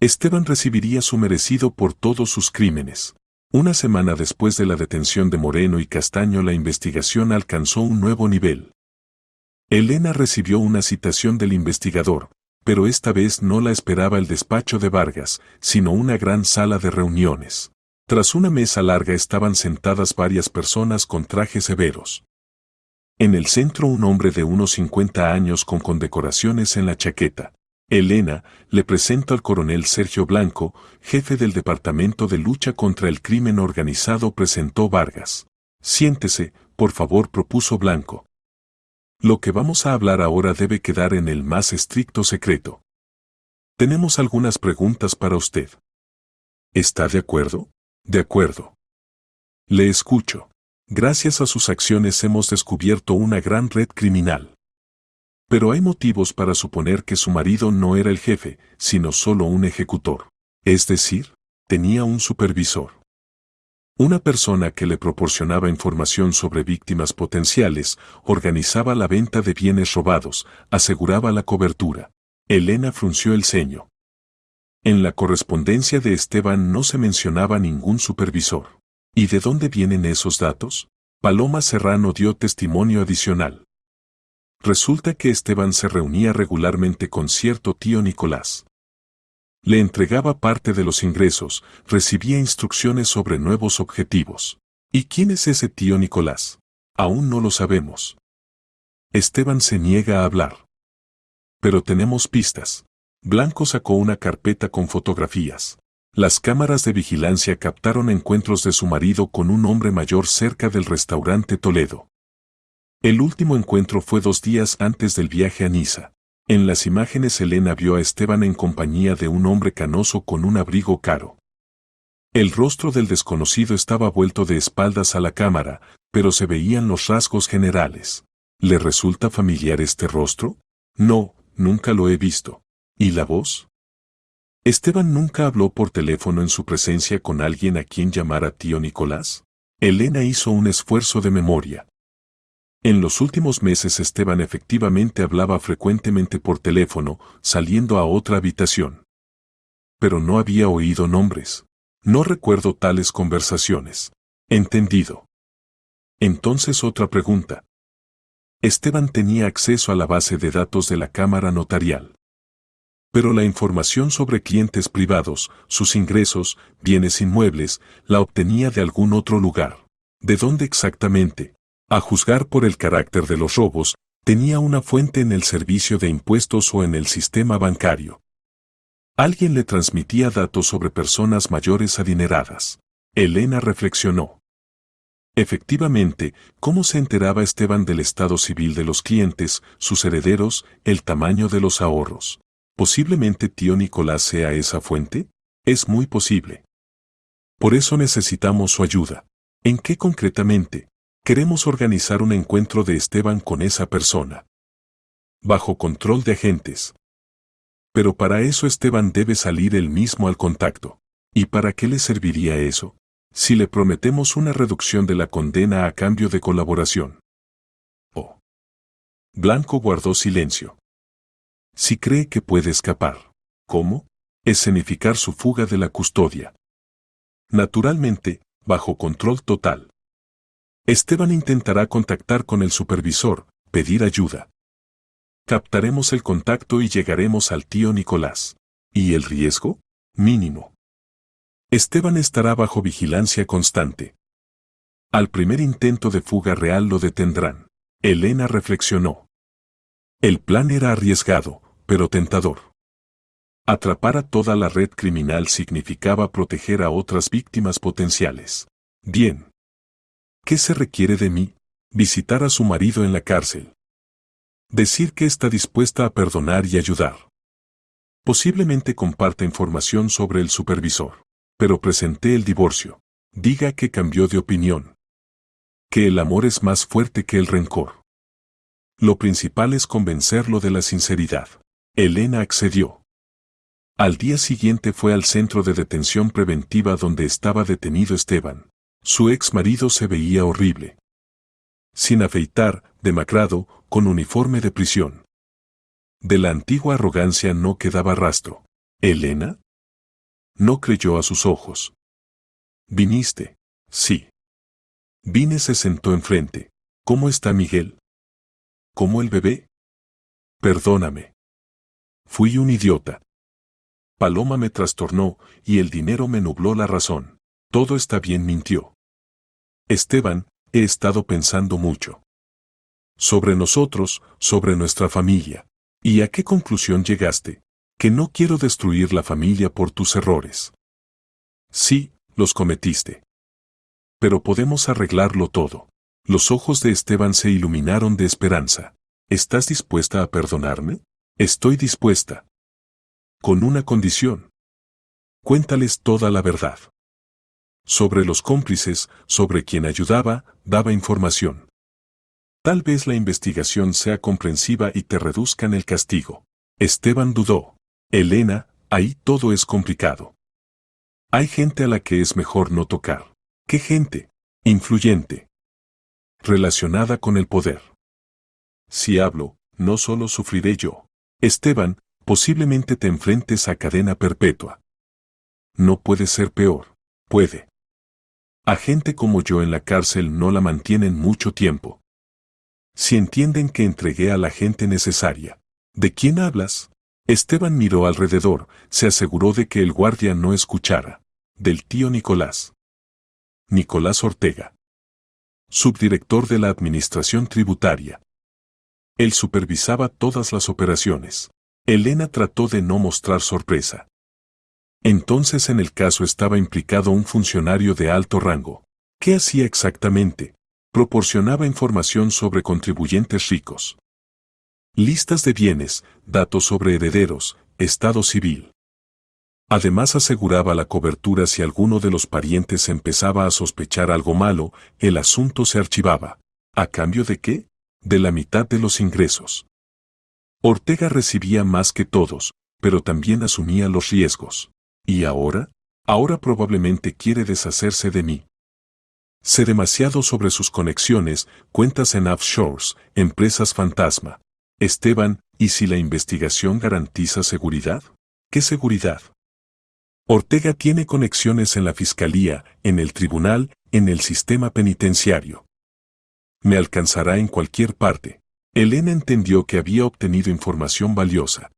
Esteban recibiría su merecido por todos sus crímenes. Una semana después de la detención de Moreno y Castaño, la investigación alcanzó un nuevo nivel. Elena recibió una citación del investigador, pero esta vez no la esperaba el despacho de Vargas, sino una gran sala de reuniones. Tras una mesa larga estaban sentadas varias personas con trajes severos. En el centro un hombre de unos 50 años con condecoraciones en la chaqueta. Elena, le presento al coronel Sergio Blanco, jefe del Departamento de Lucha contra el Crimen Organizado, presentó Vargas. Siéntese, por favor, propuso Blanco. Lo que vamos a hablar ahora debe quedar en el más estricto secreto. Tenemos algunas preguntas para usted. ¿Está de acuerdo? De acuerdo. Le escucho. Gracias a sus acciones hemos descubierto una gran red criminal. Pero hay motivos para suponer que su marido no era el jefe, sino solo un ejecutor. Es decir, tenía un supervisor. Una persona que le proporcionaba información sobre víctimas potenciales, organizaba la venta de bienes robados, aseguraba la cobertura. Elena frunció el ceño. En la correspondencia de Esteban no se mencionaba ningún supervisor. ¿Y de dónde vienen esos datos? Paloma Serrano dio testimonio adicional. Resulta que Esteban se reunía regularmente con cierto tío Nicolás. Le entregaba parte de los ingresos, recibía instrucciones sobre nuevos objetivos. ¿Y quién es ese tío Nicolás? Aún no lo sabemos. Esteban se niega a hablar. Pero tenemos pistas. Blanco sacó una carpeta con fotografías. Las cámaras de vigilancia captaron encuentros de su marido con un hombre mayor cerca del restaurante Toledo. El último encuentro fue 2 días antes del viaje a Niza. En las imágenes Elena vio a Esteban en compañía de un hombre canoso con un abrigo caro. El rostro del desconocido estaba vuelto de espaldas a la cámara, pero se veían los rasgos generales. ¿Le resulta familiar este rostro? No, nunca lo he visto. ¿Y la voz? ¿Esteban nunca habló por teléfono en su presencia con alguien a quien llamara tío Nicolás? Elena hizo un esfuerzo de memoria. En los últimos meses Esteban efectivamente hablaba frecuentemente por teléfono, saliendo a otra habitación. Pero no había oído nombres. No recuerdo tales conversaciones. Entendido. Entonces otra pregunta. Esteban tenía acceso a la base de datos de la Cámara Notarial. Pero la información sobre clientes privados, sus ingresos, bienes inmuebles, la obtenía de algún otro lugar. ¿De dónde exactamente? A juzgar por el carácter de los robos, tenía una fuente en el servicio de impuestos o en el sistema bancario. Alguien le transmitía datos sobre personas mayores adineradas. Elena reflexionó. Efectivamente, ¿cómo se enteraba Esteban del estado civil de los clientes, sus herederos, el tamaño de los ahorros? ¿Posiblemente tío Nicolás sea esa fuente? Es muy posible. Por eso necesitamos su ayuda. ¿En qué concretamente? Queremos organizar un encuentro de Esteban con esa persona. Bajo control de agentes. Pero para eso Esteban debe salir él mismo al contacto. ¿Y para qué le serviría eso? Si le prometemos una reducción de la condena a cambio de colaboración. Oh. Blanco guardó silencio. Si cree que puede escapar. ¿Cómo? Escenificar su fuga de la custodia. Naturalmente, bajo control total. Esteban intentará contactar con el supervisor, pedir ayuda. Captaremos el contacto y llegaremos al tío Nicolás. ¿Y el riesgo? Mínimo. Esteban estará bajo vigilancia constante. Al primer intento de fuga real lo detendrán. Elena reflexionó. El plan era arriesgado, pero tentador. Atrapar a toda la red criminal significaba proteger a otras víctimas potenciales. Bien. ¿Qué se requiere de mí? Visitar a su marido en la cárcel. Decir que está dispuesta a perdonar y ayudar. Posiblemente comparta información sobre el supervisor. Pero presenté el divorcio. Diga que cambió de opinión. Que el amor es más fuerte que el rencor. Lo principal es convencerlo de la sinceridad. Elena accedió. Al día siguiente fue al centro de detención preventiva donde estaba detenido Esteban. Su ex marido se veía horrible. Sin afeitar, demacrado, con uniforme de prisión. De la antigua arrogancia no quedaba rastro. ¿Elena? No creyó a sus ojos. ¿Viniste? Sí. Vine. Se sentó enfrente. ¿Cómo está Miguel? ¿Cómo el bebé? Perdóname. Fui un idiota. Paloma me trastornó y el dinero me nubló la razón. Todo está bien, mintió. Esteban, he estado pensando mucho. Sobre nosotros, sobre nuestra familia. ¿Y a qué conclusión llegaste? Que no quiero destruir la familia por tus errores. Sí, los cometiste. Pero podemos arreglarlo todo. Los ojos de Esteban se iluminaron de esperanza. ¿Estás dispuesta a perdonarme? Estoy dispuesta. Con una condición. Cuéntales toda la verdad. Sobre los cómplices, sobre quien ayudaba, daba información. Tal vez la investigación sea comprensiva y te reduzcan el castigo. Esteban dudó. Elena, ahí todo es complicado. Hay gente a la que es mejor no tocar. ¿Qué gente? Influyente. Relacionada con el poder. Si hablo, no solo sufriré yo. Esteban, posiblemente te enfrentes a cadena perpetua. No puede ser peor. Puede. A gente como yo en la cárcel no la mantienen mucho tiempo. Si entienden que entregué a la gente necesaria. ¿De quién hablas? Esteban miró alrededor, se aseguró de que el guardia no escuchara. Del tío Nicolás. Nicolás Ortega. Subdirector de la Administración Tributaria. Él supervisaba todas las operaciones. Elena trató de no mostrar sorpresa. Entonces en el caso estaba implicado un funcionario de alto rango. ¿Qué hacía exactamente? Proporcionaba información sobre contribuyentes ricos. Listas de bienes, datos sobre herederos, estado civil. Además aseguraba la cobertura si alguno de los parientes empezaba a sospechar algo malo, el asunto se archivaba. ¿A cambio de qué? De la mitad de los ingresos. Ortega recibía más que todos, pero también asumía los riesgos. ¿Y ahora? Ahora probablemente quiere deshacerse de mí. Sé demasiado sobre sus conexiones, cuentas en offshores, empresas fantasma. Esteban, ¿y si la investigación garantiza seguridad? ¿Qué seguridad? Ortega tiene conexiones en la fiscalía, en el tribunal, en el sistema penitenciario. Me alcanzará en cualquier parte. Elena entendió que había obtenido información valiosa.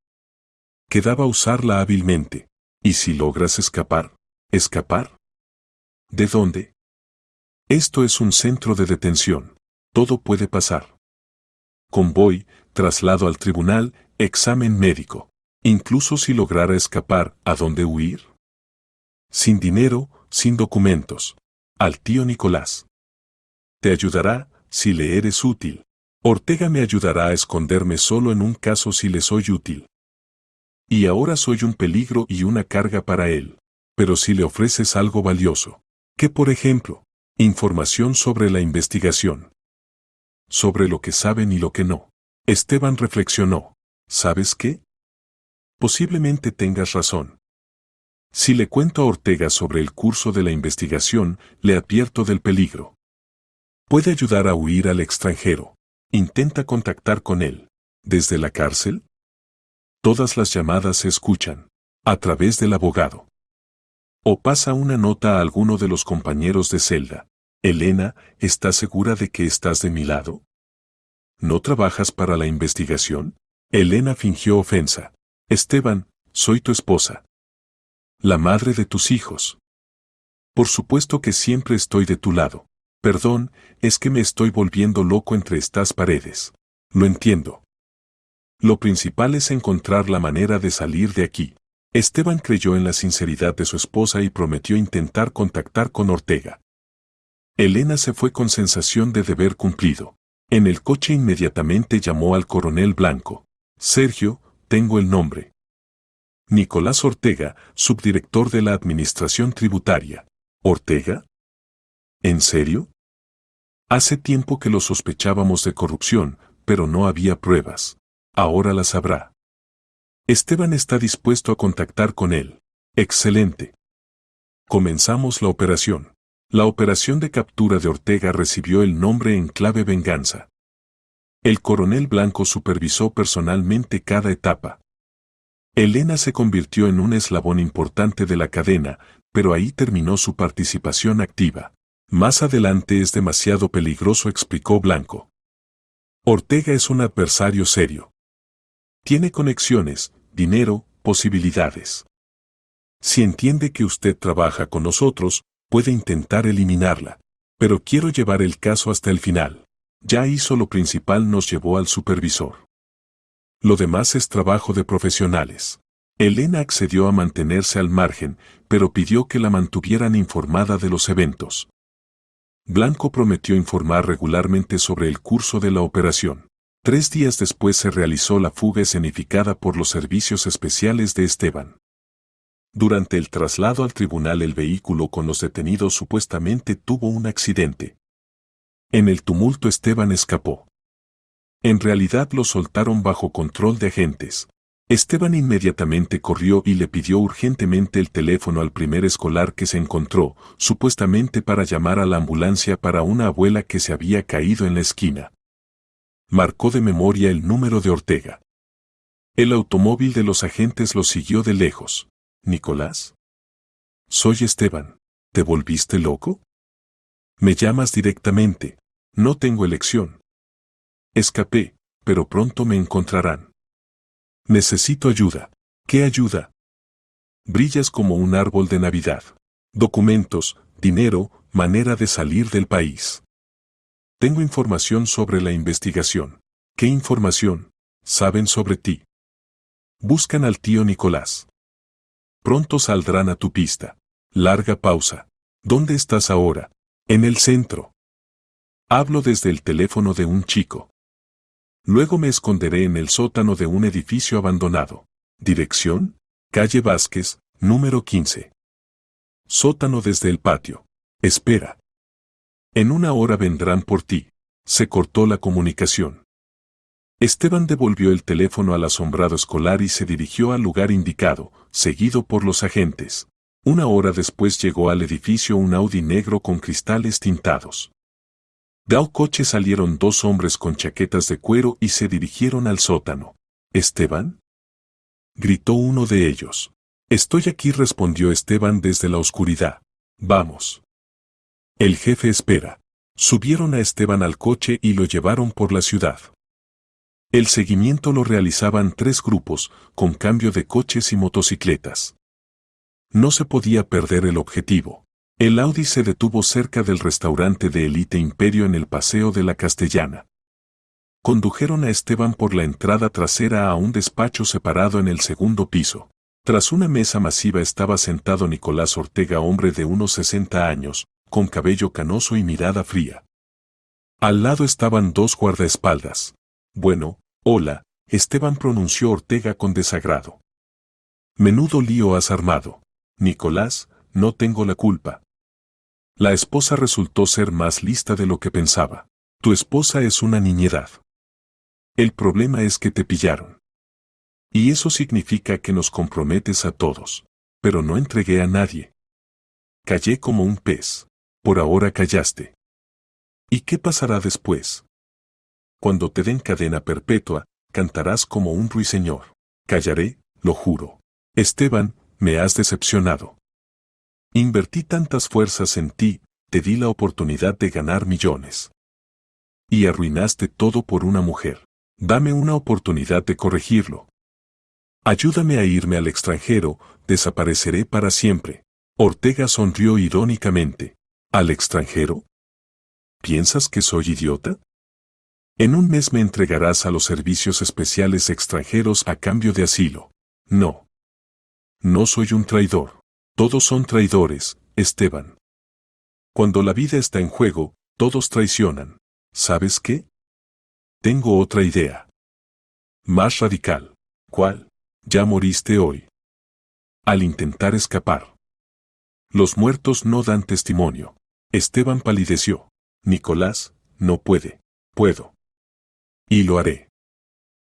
Quedaba usarla hábilmente. ¿Y si logras escapar? ¿Escapar? ¿De dónde? Esto es un centro de detención. Todo puede pasar. Convoy, traslado al tribunal, examen médico. Incluso si lograra escapar, ¿a dónde huir? Sin dinero, sin documentos. Al tío Nicolás. Te ayudará, si le eres útil. Ortega me ayudará a esconderme solo en un caso si le soy útil. Y ahora soy un peligro y una carga para él. Pero si le ofreces algo valioso. ¿Qué por ejemplo? Información sobre la investigación. Sobre lo que saben y lo que no. Esteban reflexionó. ¿Sabes qué? Posiblemente tengas razón. Si le cuento a Ortega sobre el curso de la investigación, le advierto del peligro. Puede ayudar a huir al extranjero. Intenta contactar con él. ¿Desde la cárcel? Todas las llamadas se escuchan. A través del abogado. O pasa una nota a alguno de los compañeros de celda. Elena, ¿estás segura de que estás de mi lado? ¿No trabajas para la investigación? Elena fingió ofensa. Esteban, soy tu esposa. La madre de tus hijos. Por supuesto que siempre estoy de tu lado. Perdón, es que me estoy volviendo loco entre estas paredes. Lo entiendo. Lo principal es encontrar la manera de salir de aquí. Esteban creyó en la sinceridad de su esposa y prometió intentar contactar con Ortega. Elena se fue con sensación de deber cumplido. En el coche inmediatamente llamó al coronel Blanco. Sergio, tengo el nombre. Nicolás Ortega, subdirector de la Administración Tributaria. ¿Ortega? ¿En serio? Hace tiempo que lo sospechábamos de corrupción, pero no había pruebas. Ahora las habrá. Esteban está dispuesto a contactar con él. Excelente. Comenzamos la operación. La operación de captura de Ortega recibió el nombre en clave venganza. El coronel Blanco supervisó personalmente cada etapa. Elena se convirtió en un eslabón importante de la cadena, pero ahí terminó su participación activa. Más adelante es demasiado peligroso, explicó Blanco. Ortega es un adversario serio. Tiene conexiones, dinero, posibilidades. Si entiende que usted trabaja con nosotros, puede intentar eliminarla. Pero quiero llevar el caso hasta el final. Ya hizo lo principal, nos llevó al supervisor. Lo demás es trabajo de profesionales. Elena accedió a mantenerse al margen, pero pidió que la mantuvieran informada de los eventos. Blanco prometió informar regularmente sobre el curso de la operación. 3 días después se realizó la fuga escenificada por los servicios especiales de Esteban. Durante el traslado al tribunal el vehículo con los detenidos supuestamente tuvo un accidente. En el tumulto Esteban escapó. En realidad lo soltaron bajo control de agentes. Esteban inmediatamente corrió y le pidió urgentemente el teléfono al primer escolar que se encontró, supuestamente para llamar a la ambulancia para una abuela que se había caído en la esquina. Marcó de memoria el número de Ortega. El automóvil de los agentes lo siguió de lejos. ¿Nicolás? Soy Esteban. ¿Te volviste loco? Me llamas directamente. No tengo elección. Escapé, pero pronto me encontrarán. Necesito ayuda. ¿Qué ayuda? Brillas como un árbol de Navidad. Documentos, dinero, manera de salir del país. Tengo información sobre la investigación. ¿Qué información? Saben sobre ti. Buscan al tío Nicolás. Pronto saldrán a tu pista. Larga pausa. ¿Dónde estás ahora? En el centro. Hablo desde el teléfono de un chico. Luego me esconderé en el sótano de un edificio abandonado. Dirección: Calle Vázquez, número 15. Sótano desde el patio. Espera. En 1 hora vendrán por ti. Se cortó la comunicación. Esteban devolvió el teléfono al asombrado escolar y se dirigió al lugar indicado, seguido por los agentes. 1 hora después llegó al edificio un Audi negro con cristales tintados. Del coche salieron 2 hombres con chaquetas de cuero y se dirigieron al sótano. ¿Esteban?, gritó uno de ellos. Estoy aquí, respondió Esteban desde la oscuridad. Vamos. El jefe espera. Subieron a Esteban al coche y lo llevaron por la ciudad. El seguimiento lo realizaban 3 grupos, con cambio de coches y motocicletas. No se podía perder el objetivo. El Audi se detuvo cerca del restaurante de élite Imperio en el Paseo de la Castellana. Condujeron a Esteban por la entrada trasera a un despacho separado en el segundo piso. Tras una mesa masiva estaba sentado Nicolás Ortega, hombre de unos 60 años, con cabello canoso y mirada fría. Al lado estaban 2 guardaespaldas. Bueno, hola, Esteban, pronunció Ortega con desagrado. Menudo lío has armado. Nicolás, no tengo la culpa. La esposa resultó ser más lista de lo que pensaba. Tu esposa es una niñedad. El problema es que te pillaron. Y eso significa que nos comprometes a todos. Pero no entregué a nadie. Callé como un pez. Por ahora callaste. ¿Y qué pasará después? Cuando te den cadena perpetua, cantarás como un ruiseñor. Callaré, lo juro. Esteban, me has decepcionado. Invertí tantas fuerzas en ti, te di la oportunidad de ganar millones. Y arruinaste todo por una mujer. Dame una oportunidad de corregirlo. Ayúdame a irme al extranjero, desapareceré para siempre. Ortega sonrió irónicamente. ¿Al extranjero? ¿Piensas que soy idiota? En 1 mes me entregarás a los servicios especiales extranjeros a cambio de asilo. No. No soy un traidor. Todos son traidores, Esteban. Cuando la vida está en juego, todos traicionan. ¿Sabes qué? Tengo otra idea. Más radical. ¿Cuál? Ya moriste hoy. Al intentar escapar. Los muertos no dan testimonio. Esteban palideció. Nicolás, no puede. Puedo. Y lo haré.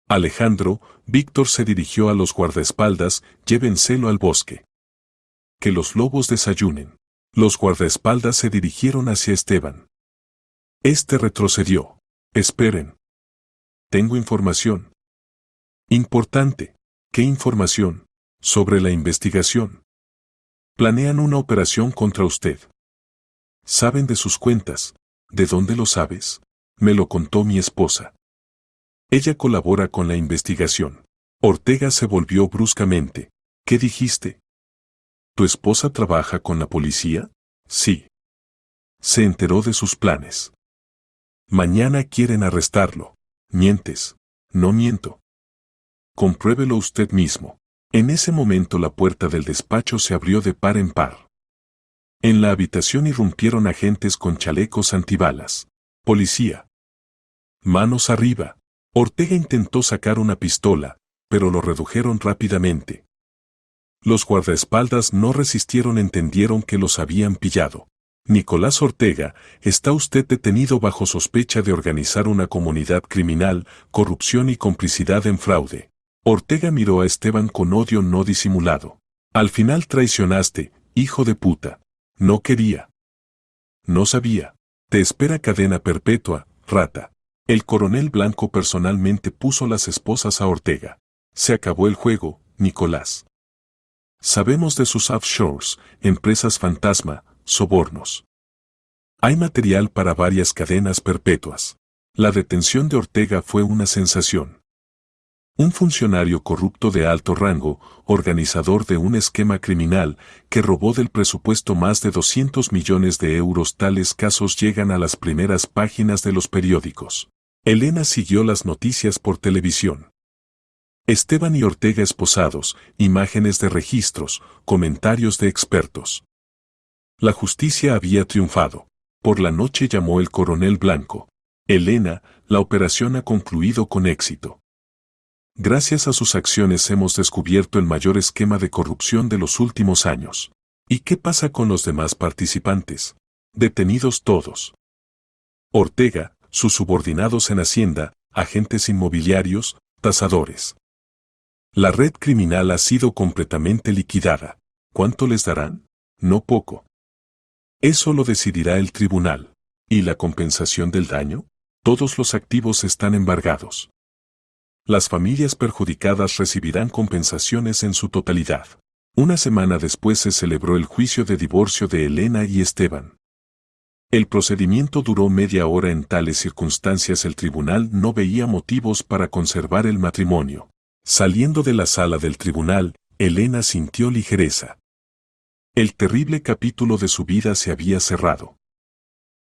Alejandro, Víctor se dirigió a los guardaespaldas, llévenselo al bosque. Que los lobos desayunen. Los guardaespaldas se dirigieron hacia Esteban. Este retrocedió. Esperen. Tengo información. Importante. ¿Qué información? Sobre la investigación. Planean una operación contra usted. ¿Saben de sus cuentas? ¿De dónde lo sabes? Me lo contó mi esposa. Ella colabora con la investigación. Ortega se volvió bruscamente. ¿Qué dijiste? ¿Tu esposa trabaja con la policía? Sí. Se enteró de sus planes. Mañana quieren arrestarlo. Mientes. No miento. Compruébelo usted mismo. En ese momento la puerta del despacho se abrió de par en par. En la habitación irrumpieron agentes con chalecos antibalas. Policía. Manos arriba. Ortega intentó sacar una pistola, pero lo redujeron rápidamente. Los guardaespaldas no resistieron, entendieron que los habían pillado. Nicolás Ortega, está usted detenido bajo sospecha de organizar una comunidad criminal, corrupción y complicidad en fraude. Ortega miró a Esteban con odio no disimulado. Al final traicionaste, hijo de puta. No quería. No sabía. Te espera cadena perpetua, rata. El coronel Blanco personalmente puso las esposas a Ortega. Se acabó el juego, Nicolás. Sabemos de sus offshores, empresas fantasma, sobornos. Hay material para varias cadenas perpetuas. La detención de Ortega fue una sensación. Un funcionario corrupto de alto rango, organizador de un esquema criminal, que robó del presupuesto más de 200 millones de euros. Tales casos llegan a las primeras páginas de los periódicos. Elena siguió las noticias por televisión. Esteban y Ortega esposados, imágenes de registros, comentarios de expertos. La justicia había triunfado. Por la noche llamó el coronel Blanco. Elena, la operación ha concluido con éxito. Gracias a sus acciones hemos descubierto el mayor esquema de corrupción de los últimos años. ¿Y qué pasa con los demás participantes? Detenidos todos. Ortega, sus subordinados en Hacienda, agentes inmobiliarios, tasadores. La red criminal ha sido completamente liquidada. ¿Cuánto les darán? No poco. Eso lo decidirá el tribunal. ¿Y la compensación del daño? Todos los activos están embargados. Las familias perjudicadas recibirán compensaciones en su totalidad. Una semana después se celebró el juicio de divorcio de Elena y Esteban. El procedimiento duró media hora. En tales circunstancias el tribunal no veía motivos para conservar el matrimonio. Saliendo de la sala del tribunal, Elena sintió ligereza. El terrible capítulo de su vida se había cerrado.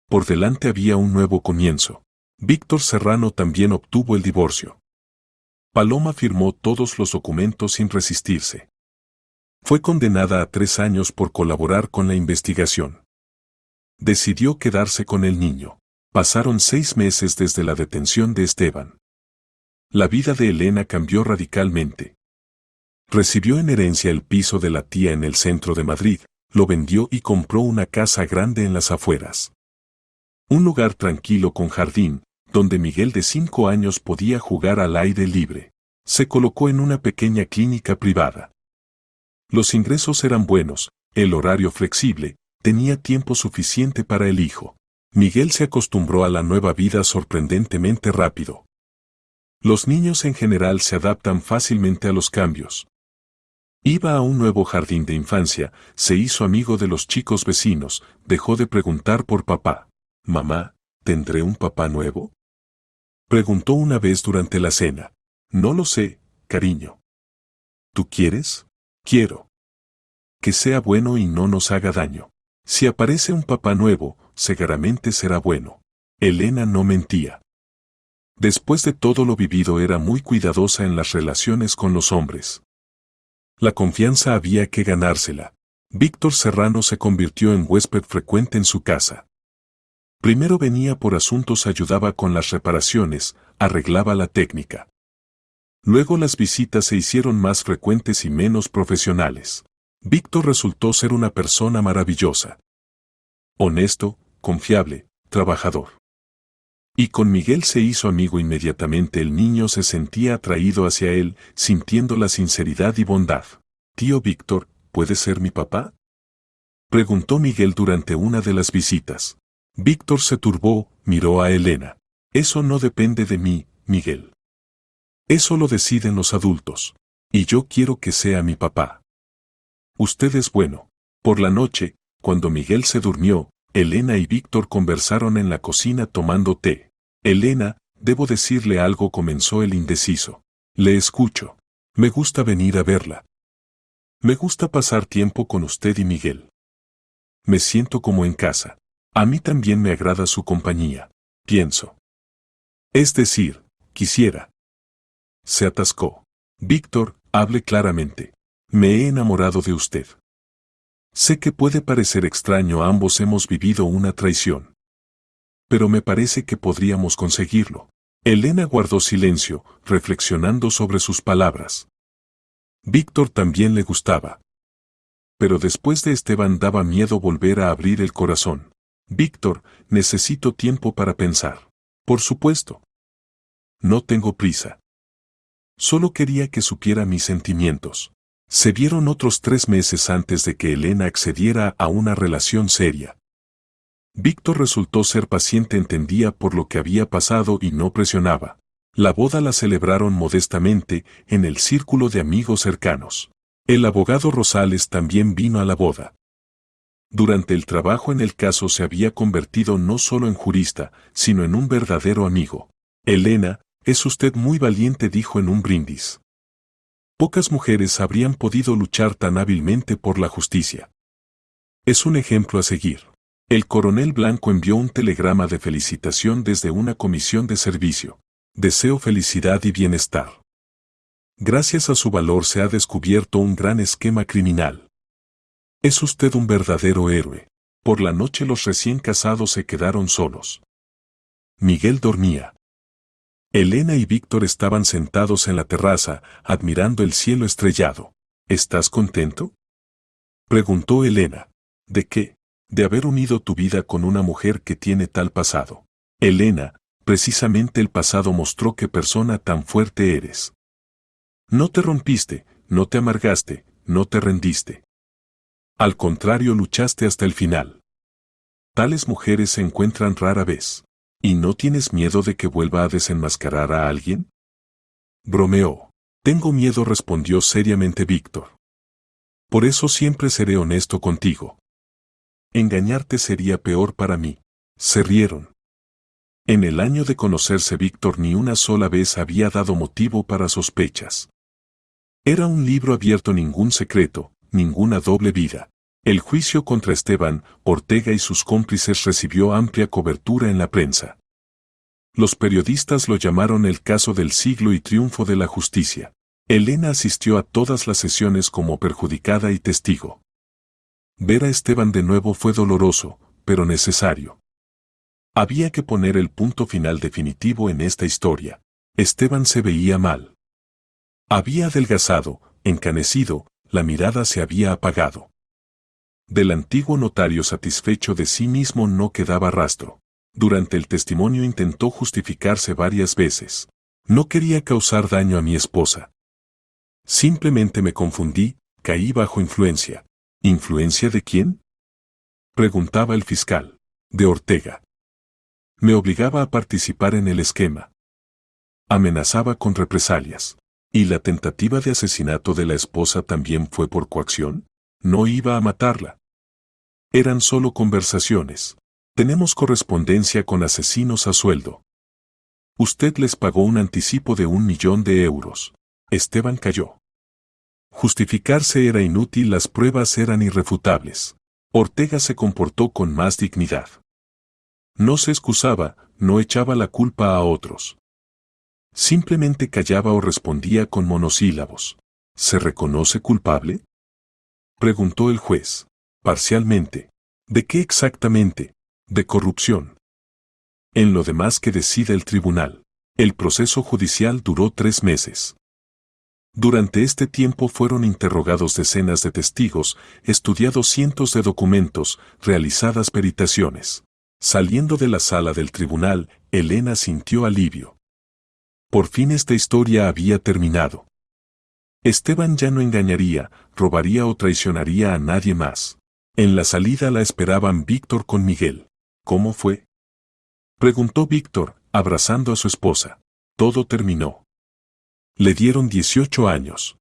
Por delante había un nuevo comienzo. Víctor Serrano también obtuvo el divorcio. Paloma firmó todos los documentos sin resistirse. Fue condenada a 3 años por colaborar con la investigación. Decidió quedarse con el niño. Pasaron 6 meses desde la detención de Esteban. La vida de Elena cambió radicalmente. Recibió en herencia el piso de la tía en el centro de Madrid, lo vendió y compró una casa grande en las afueras. Un lugar tranquilo con jardín, donde Miguel de 5 años podía jugar al aire libre. Se colocó en una pequeña clínica privada. Los ingresos eran buenos, el horario flexible, tenía tiempo suficiente para el hijo. Miguel se acostumbró a la nueva vida sorprendentemente rápido. Los niños en general se adaptan fácilmente a los cambios. Iba a un nuevo jardín de infancia, se hizo amigo de los chicos vecinos, dejó de preguntar por papá. «Mamá, ¿tendré un papá nuevo?», preguntó una vez durante la cena. «No lo sé, cariño». «¿Tú quieres?». «Quiero. Que sea bueno y no nos haga daño. Si aparece un papá nuevo, seguramente será bueno». Elena no mentía. Después de todo lo vivido era muy cuidadosa en las relaciones con los hombres. La confianza había que ganársela. Víctor Serrano se convirtió en huésped frecuente en su casa. Primero venía por asuntos, ayudaba con las reparaciones, arreglaba la técnica. Luego las visitas se hicieron más frecuentes y menos profesionales. Víctor resultó ser una persona maravillosa. Honesto, confiable, trabajador. Y con Miguel se hizo amigo inmediatamente. El niño se sentía atraído hacia él, sintiendo la sinceridad y bondad. «Tío Víctor, ¿puede ser mi papá?», preguntó Miguel durante una de las visitas. Víctor se turbó, miró a Elena. «Eso no depende de mí, Miguel. Eso lo deciden los adultos. Y yo quiero que sea mi papá. Usted es bueno». Por la noche, cuando Miguel se durmió, Elena y Víctor conversaron en la cocina tomando té. «Elena, debo decirle algo», comenzó el indeciso. «Le escucho. Me gusta venir a verla. Me gusta pasar tiempo con usted y Miguel. Me siento como en casa. A mí también me agrada su compañía, pienso. Es decir, quisiera». Se atascó. «Víctor, hable claramente. Me he enamorado de usted. Sé que puede parecer extraño, ambos hemos vivido una traición. Pero me parece que podríamos conseguirlo. Elena guardó silencio, reflexionando sobre sus palabras. Víctor también le gustaba. Pero después de Esteban daba miedo volver a abrir el corazón. Víctor, necesito tiempo para pensar. Por supuesto. No tengo prisa. Solo quería que supiera mis sentimientos. Se vieron otros 3 meses antes de que Elena accediera a una relación seria. Víctor resultó ser paciente, entendía por lo que había pasado y no presionaba. La boda la celebraron modestamente en el círculo de amigos cercanos. El abogado Rosales también vino a la boda. Durante el trabajo en el caso se había convertido no solo en jurista, sino en un verdadero amigo. Elena, es usted muy valiente, dijo en un brindis. Pocas mujeres habrían podido luchar tan hábilmente por la justicia. Es un ejemplo a seguir. El coronel Blanco envió un telegrama de felicitación desde una comisión de servicio. Deseo felicidad y bienestar. Gracias a su valor se ha descubierto un gran esquema criminal. Es usted un verdadero héroe. Por la noche los recién casados se quedaron solos. Miguel dormía. Elena y Víctor estaban sentados en la terraza, admirando el cielo estrellado. ¿Estás contento?, preguntó Elena. ¿De qué? De haber unido tu vida con una mujer que tiene tal pasado. Elena, precisamente el pasado mostró qué persona tan fuerte eres. No te rompiste, no te amargaste, no te rendiste. Al contrario, luchaste hasta el final. Tales mujeres se encuentran rara vez. ¿Y no tienes miedo de que vuelva a desenmascarar a alguien? Bromeó. Tengo miedo, respondió seriamente Víctor. Por eso siempre seré honesto contigo. Engañarte sería peor para mí. Se rieron. En el año de conocerse Víctor ni una sola vez había dado motivo para sospechas. Era un libro abierto, ningún secreto, ninguna doble vida. El juicio contra Esteban, Ortega y sus cómplices recibió amplia cobertura en la prensa. Los periodistas lo llamaron el caso del siglo y triunfo de la justicia. Elena asistió a todas las sesiones como perjudicada y testigo. Ver a Esteban de nuevo fue doloroso, pero necesario. Había que poner el punto final definitivo en esta historia. Esteban se veía mal. Había adelgazado, encanecido, la mirada se había apagado. Del antiguo notario, satisfecho de sí mismo, no quedaba rastro. Durante el testimonio intentó justificarse varias veces. No quería causar daño a mi esposa. Simplemente me confundí, caí bajo influencia. ¿Influencia de quién?, preguntaba el fiscal. De Ortega. Me obligaba a participar en el esquema. Amenazaba con represalias. ¿Y la tentativa de asesinato de la esposa también fue por coacción? No iba a matarla. Eran solo conversaciones. Tenemos correspondencia con asesinos a sueldo. Usted les pagó un anticipo de 1 millón de euros. Esteban cayó. Justificarse era inútil, las pruebas eran irrefutables. Ortega se comportó con más dignidad. No se excusaba, no echaba la culpa a otros. Simplemente callaba o respondía con monosílabos. ¿Se reconoce culpable?, preguntó el juez. Parcialmente. ¿De qué exactamente? De corrupción. En lo demás que decida el tribunal. El proceso judicial duró 3 meses. Durante este tiempo fueron interrogados decenas de testigos, estudiados cientos de documentos, realizadas peritaciones. Saliendo de la sala del tribunal, Elena sintió alivio. Por fin esta historia había terminado. Esteban ya no engañaría, robaría o traicionaría a nadie más. En la salida la esperaban Víctor con Miguel. ¿Cómo fue?, preguntó Víctor, abrazando a su esposa. Todo terminó. Le dieron 18 años.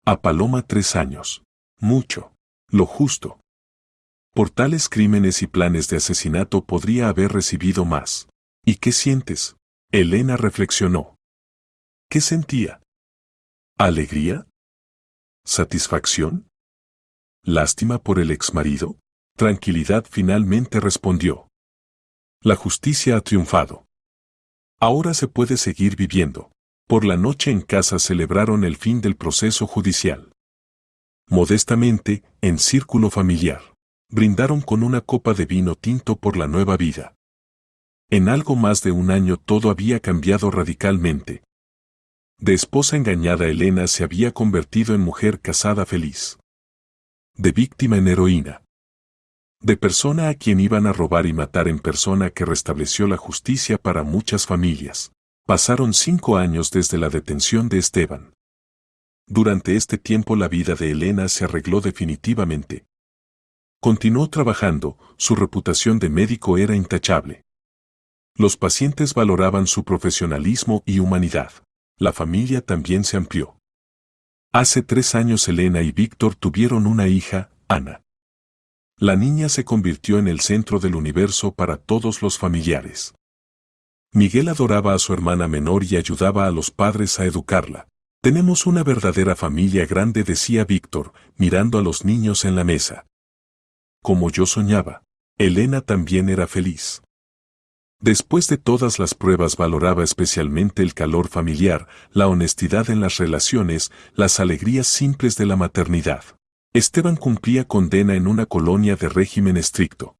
A Paloma 3 años. Mucho. Lo justo. Por tales crímenes y planes de asesinato podría haber recibido más. ¿Y qué sientes?, Elena reflexionó. ¿Qué sentía? ¿Alegría? ¿Satisfacción? ¿Lástima por el exmarido? Tranquilidad, finalmente respondió. La justicia ha triunfado. Ahora se puede seguir viviendo. Por la noche en casa celebraron el fin del proceso judicial. modestamente, en círculo familiar. Brindaron con una copa de vino tinto por la nueva vida. En algo más de un año todo había cambiado radicalmente. De esposa engañada Elena se había convertido en mujer casada feliz. De víctima en heroína. De persona a quien iban a robar y matar en persona que restableció la justicia para muchas familias. Pasaron 5 años desde la detención de Esteban. Durante este tiempo la vida de Elena se arregló definitivamente. Continuó trabajando, su reputación de médico era intachable. Los pacientes valoraban su profesionalismo y humanidad. La familia también se amplió. Hace 3 años Elena y Víctor tuvieron una hija, Ana. La niña se convirtió en el centro del universo para todos los familiares. Miguel adoraba a su hermana menor y ayudaba a los padres a educarla. Tenemos una verdadera familia grande, decía Víctor, mirando a los niños en la mesa. Como yo soñaba. Elena también era feliz. Después de todas las pruebas valoraba especialmente el calor familiar, la honestidad en las relaciones, las alegrías simples de la maternidad. Esteban cumplía condena en una colonia de régimen estricto.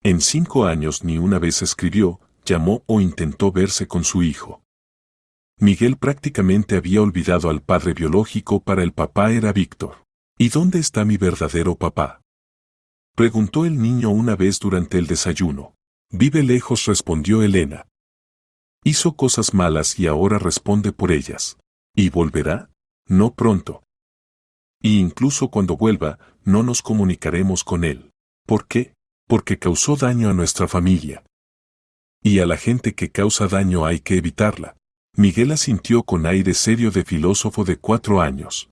En 5 años ni una vez escribió, llamó o intentó verse con su hijo. Miguel prácticamente había olvidado al padre biológico, para el papá era Víctor. ¿Y dónde está mi verdadero papá?, preguntó el niño una vez durante el desayuno. Vive lejos, respondió Elena. Hizo cosas malas y ahora responde por ellas. ¿Y volverá? No pronto. Y incluso cuando vuelva, no nos comunicaremos con él. ¿Por qué? Porque causó daño a nuestra familia. Y a la gente que causa daño hay que evitarla. Miguel asintió con aire serio de filósofo de 4 años.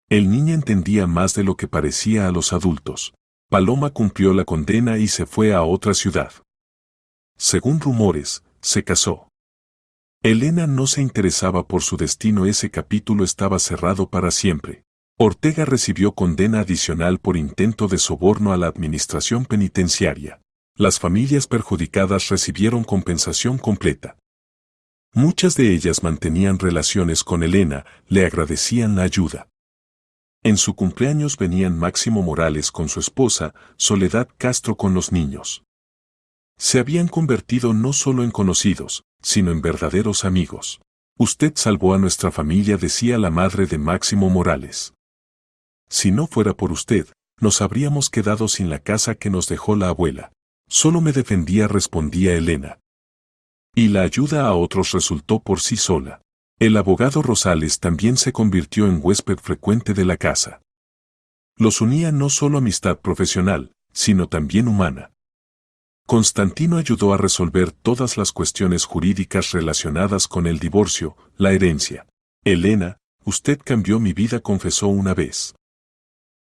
El niño entendía más de lo que parecía a los adultos. Paloma cumplió la condena y se fue a otra ciudad. Según rumores, se casó. Elena no se interesaba por su destino, ese capítulo estaba cerrado para siempre. Ortega recibió condena adicional por intento de soborno a la administración penitenciaria. Las familias perjudicadas recibieron compensación completa. Muchas de ellas mantenían relaciones con Elena, le agradecían la ayuda. En su cumpleaños venían Máximo Morales con su esposa, Soledad Castro con los niños. Se habían convertido no solo en conocidos, sino en verdaderos amigos. Usted salvó a nuestra familia, decía la madre de Máximo Morales. Si no fuera por usted, nos habríamos quedado sin la casa que nos dejó la abuela. Solo me defendía, respondía Elena. Y la ayuda a otros resultó por sí sola. El abogado Rosales también se convirtió en huésped frecuente de la casa. Los unía no solo amistad profesional, sino también humana. Constantino ayudó a resolver todas las cuestiones jurídicas relacionadas con el divorcio, la herencia. Elena, usted cambió mi vida, confesó una vez.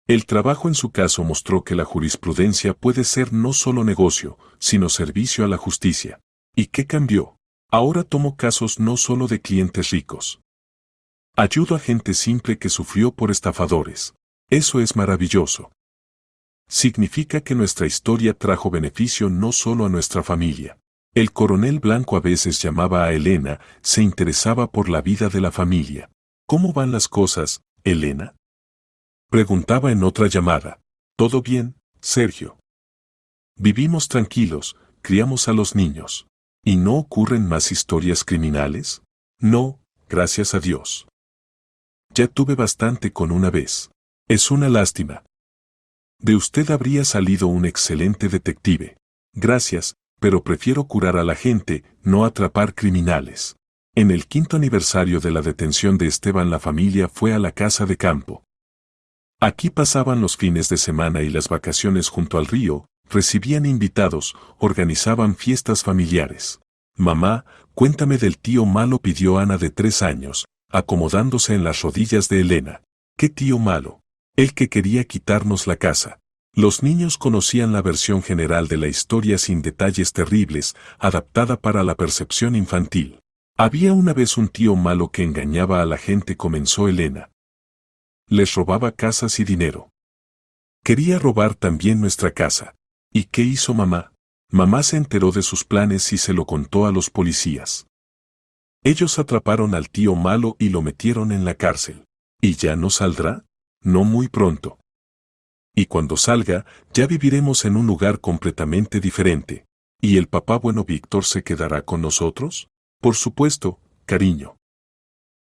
El trabajo en su caso mostró que la jurisprudencia puede ser no solo negocio, sino servicio a la justicia. ¿Y qué cambió? Ahora tomo casos no solo de clientes ricos. Ayudo a gente simple que sufrió por estafadores. Eso es maravilloso. Significa que nuestra historia trajo beneficio no solo a nuestra familia. El coronel Blanco a veces llamaba a Elena, se interesaba por la vida de la familia. ¿Cómo van las cosas, Elena?, preguntaba en otra llamada. ¿Todo bien, Sergio? Vivimos tranquilos, criamos a los niños. ¿Y no ocurren más historias criminales? No, gracias a Dios. Ya tuve bastante con una vez. Es una lástima. De usted habría salido un excelente detective. Gracias, pero prefiero curar a la gente, no atrapar criminales. En el 5º aniversario de la detención de Esteban, la familia fue a la casa de campo. Aquí pasaban los fines de semana y las vacaciones junto al río, recibían invitados, organizaban fiestas familiares. Mamá, cuéntame del tío malo, pidió Ana de 3 años, acomodándose en las rodillas de Elena. ¿Qué tío malo? El que quería quitarnos la casa. Los niños conocían la versión general de la historia sin detalles terribles, adaptada para la percepción infantil. Había una vez un tío malo que engañaba a la gente, comenzó Elena. Les robaba casas y dinero. Quería robar también nuestra casa. ¿Y qué hizo mamá? Mamá se enteró de sus planes y se lo contó a los policías. Ellos atraparon al tío malo y lo metieron en la cárcel. ¿Y ya no saldrá? no muy pronto. Y cuando salga, ya viviremos en un lugar completamente diferente. ¿Y el papá bueno Víctor se quedará con nosotros? Por supuesto, cariño.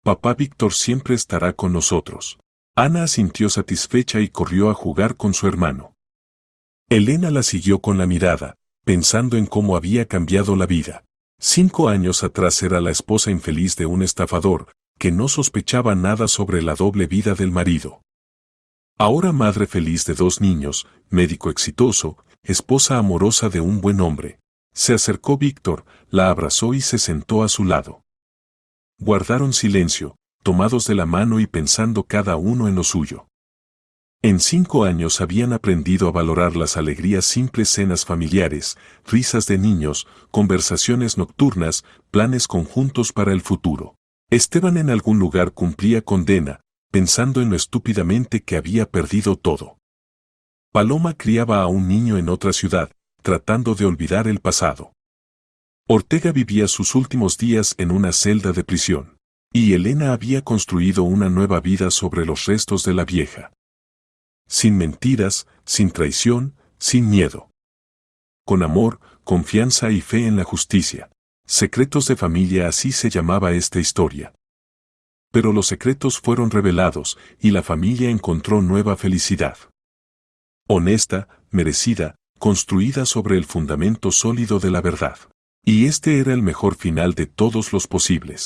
Papá Víctor siempre estará con nosotros. Ana asintió satisfecha y corrió a jugar con su hermano. Elena la siguió con la mirada, pensando en cómo había cambiado la vida. 5 años atrás era la esposa infeliz de un estafador, que no sospechaba nada sobre la doble vida del marido. Ahora madre feliz de 2 niños, médico exitoso, esposa amorosa de un buen hombre. Se acercó Víctor, la abrazó y se sentó a su lado. Guardaron silencio, tomados de la mano y pensando cada uno en lo suyo. En 5 años habían aprendido a valorar las alegrías simples, cenas familiares, risas de niños, conversaciones nocturnas, planes conjuntos para el futuro. Esteban en algún lugar cumplía condena, pensando en lo estúpidamente que había perdido todo. Paloma criaba a un niño en otra ciudad, tratando de olvidar el pasado. Ortega vivía sus últimos días en una celda de prisión. Y Elena había construido una nueva vida sobre los restos de la vieja. Sin mentiras, sin traición, sin miedo. Con amor, confianza y fe en la justicia. Secretos de familia, así se llamaba esta historia. Pero los secretos fueron revelados y la familia encontró nueva felicidad. Honesta, merecida, construida sobre el fundamento sólido de la verdad. Y este era el mejor final de todos los posibles.